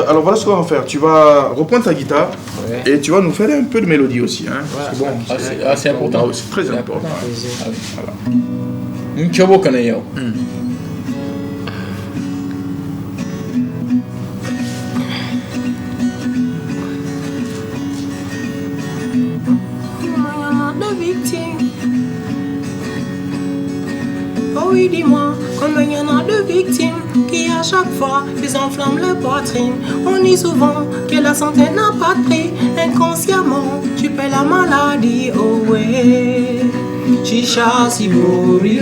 Alors voilà ce qu'on va faire, tu vas reprendre ta guitare et tu vas nous faire un peu de mélodie aussi. Hein, c'est bon. C'est important. C'est très important. Voilà. victimes. Oh oui, dis-moi, combien y en a de victimes qui à chaque fois ils enflamment leur poitrine. On dit souvent que la santé n'a pas de prix. Inconsciemment, tu paies la maladie, oh ouais. Chicha si bourri,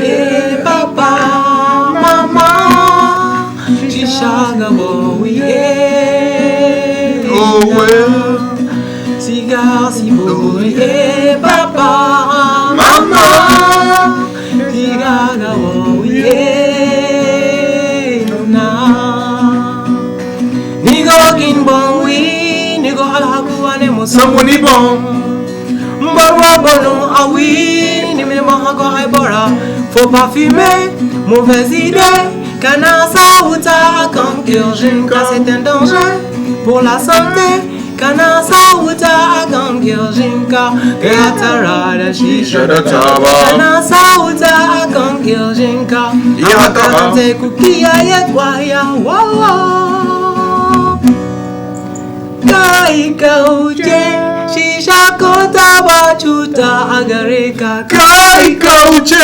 papa, maman. Chicha gabo, oui, oh ouais. Cigare si bourri, papa, maman. Cigare gabo, oui, nona. Nigo kin bon, oui, nigo halaku anemo samoni bon. Ah oui, ni me encore faut pas fumer, mauvaise idée. Canasa ou ta Kankirjinka, c'est un danger pour la santé. Canasa ou ta Kankirjinka, Keatara la chicha de tabac. Canasa ou ta Kankirjinka, Yatarante kukia yekwaya, wow. Kaika uche. Shisha kota bachuta agareka kai kauche.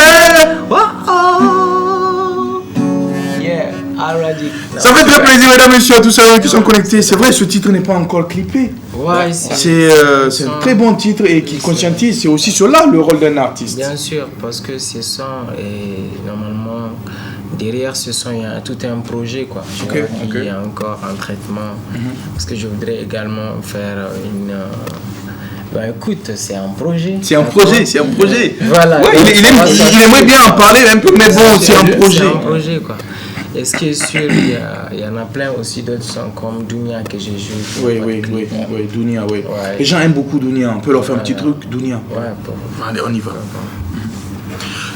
Yeah, Aradik. Ça fait très plaisir, mesdames et messieurs, à tous ceux qui sont connectés. C'est vrai, ce titre n'est pas encore clippé. Ouais, c'est un très bon titre et qui conscientise. C'est aussi cela le rôle d'un artiste. Bien sûr, parce que ces sons, normalement, derrière ce son, il y a tout un projet, quoi. Il y a encore un traitement. Parce que je voudrais également faire une... Bah écoute, c'est un projet. C'est un projet. Voilà. Ouais, il aimerait bien en parler un peu, mais bon, c'est un projet. C'est un projet, quoi. Et ce qui est sûr, il y en a plein aussi d'autres sons comme Dunia que j'ai joué. Oui, Dunia, oui. Ouais. Les gens aiment beaucoup Dunia. On peut leur faire un petit truc, Dunia. Ouais, allez, on y va.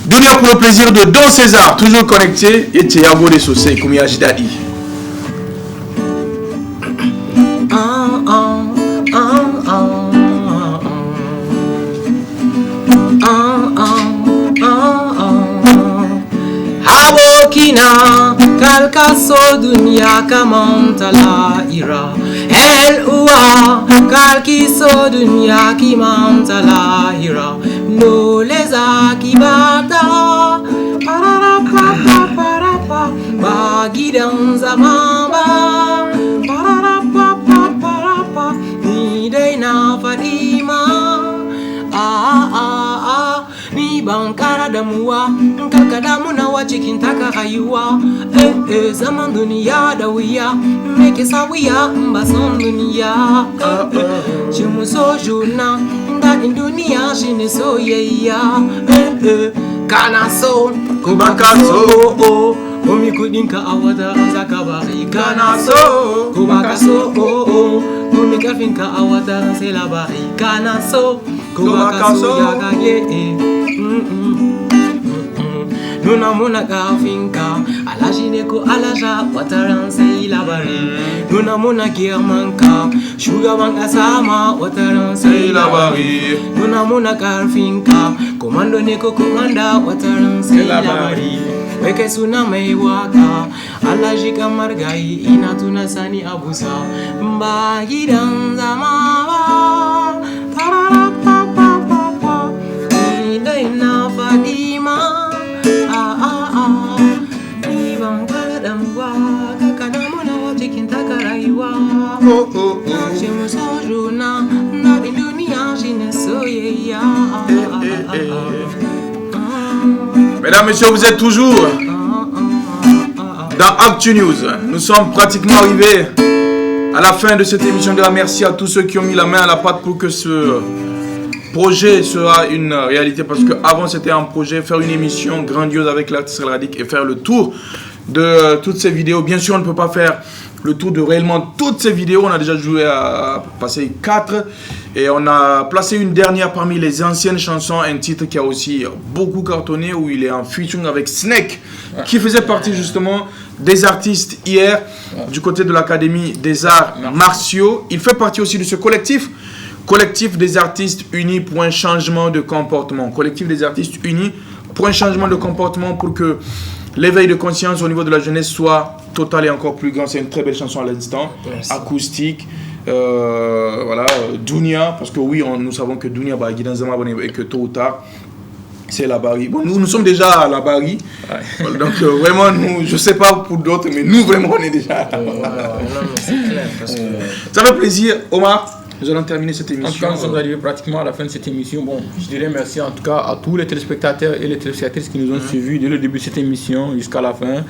Dunia pour le plaisir de Don César, toujours connecté. Et Thiago de Sosé, comme il a dit. Habokina kalkaso dunia kamantala ira el uwa kalkiso dunia kimantala ira no leza kibata parapa bagidanza mamba parapa ni deina fadima ni bankara damuwa kaka damuna wa cikin taka rayuwa zaman duniya da wuya me ke sa wuya ba san duniya shi mu so juna daɗin duniya shine soyayya kana so ko baka so komi kudinka a wata zaka bari kana so ko baka so komi karfinka a wata sai labari kana so ko baka so ya gage nuna muna kafinka alashine ko alasha wataran sai labari nuna muna girmanka shugaban kasa ma wataran sai labari nuna muna karfinka komando ne ko komanda wataran sai labari wai kai suna mai waka alashi kamar gayi ina tuna sani abusa ba gidan zama ba ina fadima ni ban kara damuwa kaka damuna wa cikin taka rayuwa shi mu so juna daɗin duniya shine soyayya. Mesdames, messieurs, vous êtes toujours dans Actu News. Nous sommes pratiquement arrivés à la fin de cette émission. De la merci à tous ceux qui ont mis la main à la pâte pour que ce projet sera une réalité, parce qu'avant c'était un projet, faire une émission grandiose avec l'artiste Radik et faire le tour de toutes ces vidéos. Bien sûr, on ne peut pas faire le tour de réellement toutes ces vidéos. On a déjà joué à passer 4 et on a placé une dernière parmi les anciennes chansons, un titre qui a aussi beaucoup cartonné où il est en featuring avec Snake, qui faisait partie justement des artistes hier du côté de l'Académie des Arts Martiaux. Il fait partie aussi de ce collectif des artistes unis pour un changement de comportement. Collectif des artistes unis pour un changement de comportement, pour que l'éveil de conscience au niveau de la jeunesse soit total et encore plus grand. C'est une très belle chanson à l'instant, acoustique. Voilà, Dunia, parce que oui, nous savons que Dunia va guider dans un et que tôt ou tard, c'est la Bari. Bon, nous sommes déjà à la Bari. Ouais. Donc, vraiment, nous, je ne sais pas pour d'autres, mais nous, vraiment, on est déjà. Non, mais c'est clair. Parce que... Ça fait plaisir, Omar. Nous allons terminer cette émission. En tout cas, nous sommes arrivés pratiquement à la fin de cette émission. Bon, je dirais merci en tout cas à tous les téléspectateurs et les téléspectatrices qui nous ont suivis dès le début de cette émission jusqu'à la fin.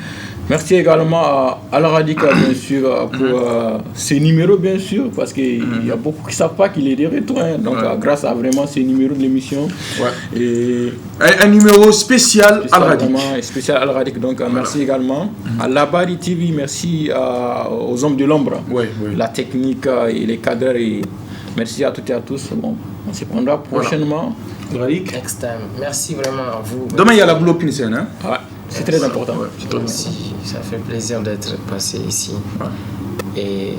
Merci également à Al-Radika, bien sûr, pour ces numéros, bien sûr, parce qu'il y a beaucoup qui ne savent pas qu'il est de retour. Hein. Donc, grâce à vraiment ces numéros de l'émission. Ouais. Et un numéro spécial Al-Radik. Spécial Al-Radik. Donc, merci également à la Bari TV. Merci aux hommes de l'ombre. La technique et les cadres. Et merci à toutes et à tous. Bon, on se prendra prochainement. Al-Radik. Next time. Merci vraiment à vous. Demain, il y a la Blue Open Scene. Hein? Ouais. C'est très important. Aussi, ça fait plaisir d'être passé ici. Ouais. Et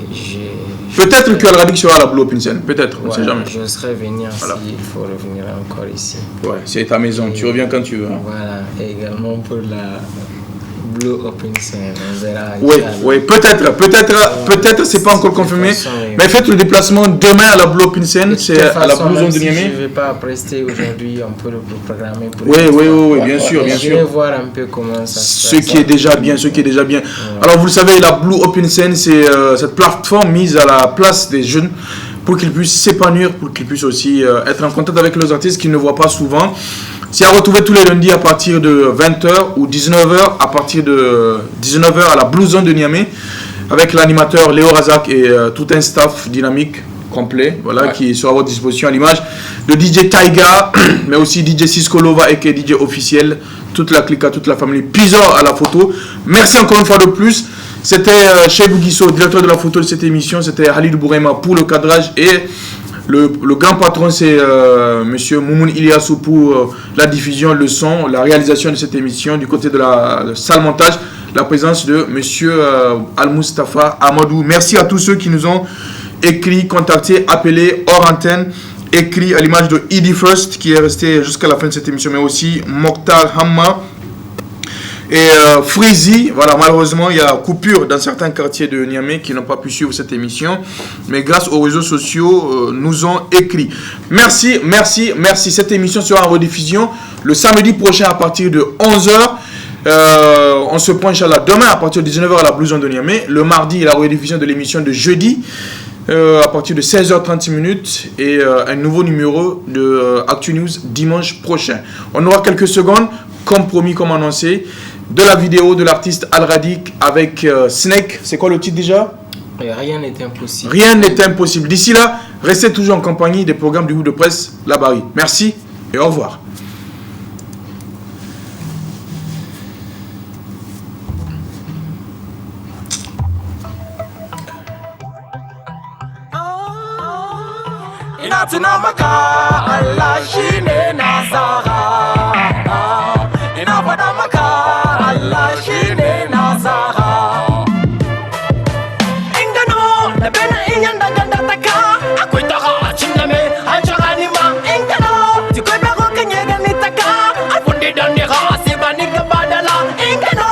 peut-être que Al-Radik sera à la Blue Open Scene. Peut-être, on ne sait jamais. Je serai venir s'il faut revenir encore ici. Ouais, c'est ta maison. Tu reviens quand tu veux. Hein. Voilà. Et également pour la Blue Open Scene, on verra. Oui, peut-être, c'est pas encore confirmé. Mais faites le déplacement demain à la Blue Open Scene, c'est à la Blue Zone de Niamey. Je ne vais pas prester aujourd'hui, on peut le programmer. Oui, bien sûr. Je vais voir un peu comment ça se passe. Ce qui est déjà bien. Alors vous le savez, la Blue Open Scene, c'est cette plateforme mise à la place des jeunes pour qu'ils puissent s'épanouir, pour qu'ils puissent aussi être en contact avec leurs artistes qu'ils ne voient pas souvent. C'est à retrouver tous les lundis à partir de 20h ou 19h, à partir de 19h à la Blue Zone de Niamey, avec l'animateur Léo Razak et tout un staff dynamique complet, qui sera à votre disposition à l'image de DJ Taiga, mais aussi DJ Cisco Lova et DJ officiel, toute la clique, toute la famille, Pizor à la photo. Merci encore une fois de plus. C'était Cheibou Guisso, directeur de la photo de cette émission, c'était Halid Bourema pour le cadrage et le grand patron, c'est monsieur Moumoun Iliassou pour la diffusion, le son, la réalisation de cette émission. Du côté de la salle montage, la présence de monsieur Al-Mustafa Amadou. Merci à tous ceux qui nous ont écrit, contacté, appelé hors antenne, écrit à l'image de Edie First qui est resté jusqu'à la fin de cette émission, mais aussi Mokhtar Hamma et Freezy. Voilà, malheureusement, il y a coupure dans certains quartiers de Niamey qui n'ont pas pu suivre cette émission. Mais grâce aux réseaux sociaux, nous ont écrit. Merci. Cette émission sera en rediffusion le samedi prochain à partir de 11h. On se prend, Inch'Allah, demain à partir de 19h à la Blue Zone de Niamey. Le mardi, la rediffusion de l'émission de jeudi à partir de 16h30 et un nouveau numéro de Actu News dimanche prochain. On aura quelques secondes, comme promis, comme annoncé, de la vidéo de l'artiste Al-Radik avec Snake. C'est quoi le titre déjà? Rien n'est impossible. Rien n'est impossible. D'ici là, restez toujours en compagnie des programmes du groupe de presse La Bari. Merci et au revoir. Inatunamaka Allah shine nasara. Inapadamaka Allah shine nasara. Ingano na bena inyanda ganda taka akwai taka chiname achagani ma ingano tikoi bako kenyega nitaka afundi dandira asibani kabadala ingano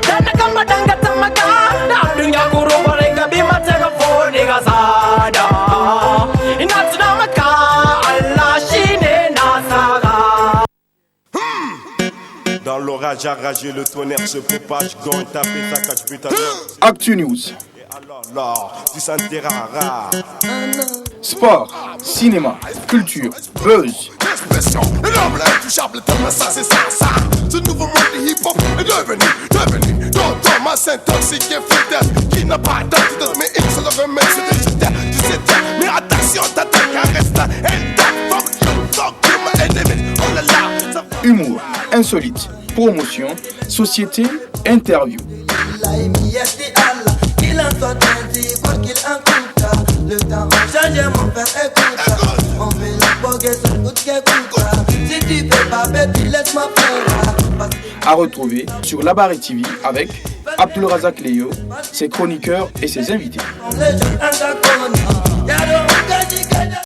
dana kamba danga tamaka na dunya kuru barenga bima telefoni gazada. Dans l'orage arragé, le tonnerre se propage, gagne, taper, ça cache but à l'heure. Actu News. Et alors, tu sentiras rare. Sport, cinéma, culture, buzz. Expression, l'homme l'intouchable, ça c'est ça. Ce nouveau monde de hip-hop est devenu. Dans ma syntaxique est fidèle, qui n'a pas d'antidote, mais il se le remet sur des tu sais, mais attention, t'attaques, reste là, fuck you, my enemy, oh là là. Humour, insolite, promotion, société, interview. Le temps a changé, mon père, écoute. On fait la boguette, écoute, si tu fais pas baby, laisse-moi faire. À retrouver sur La Bari TV avec Abdul Razak Leyo, ses chroniqueurs et ses invités.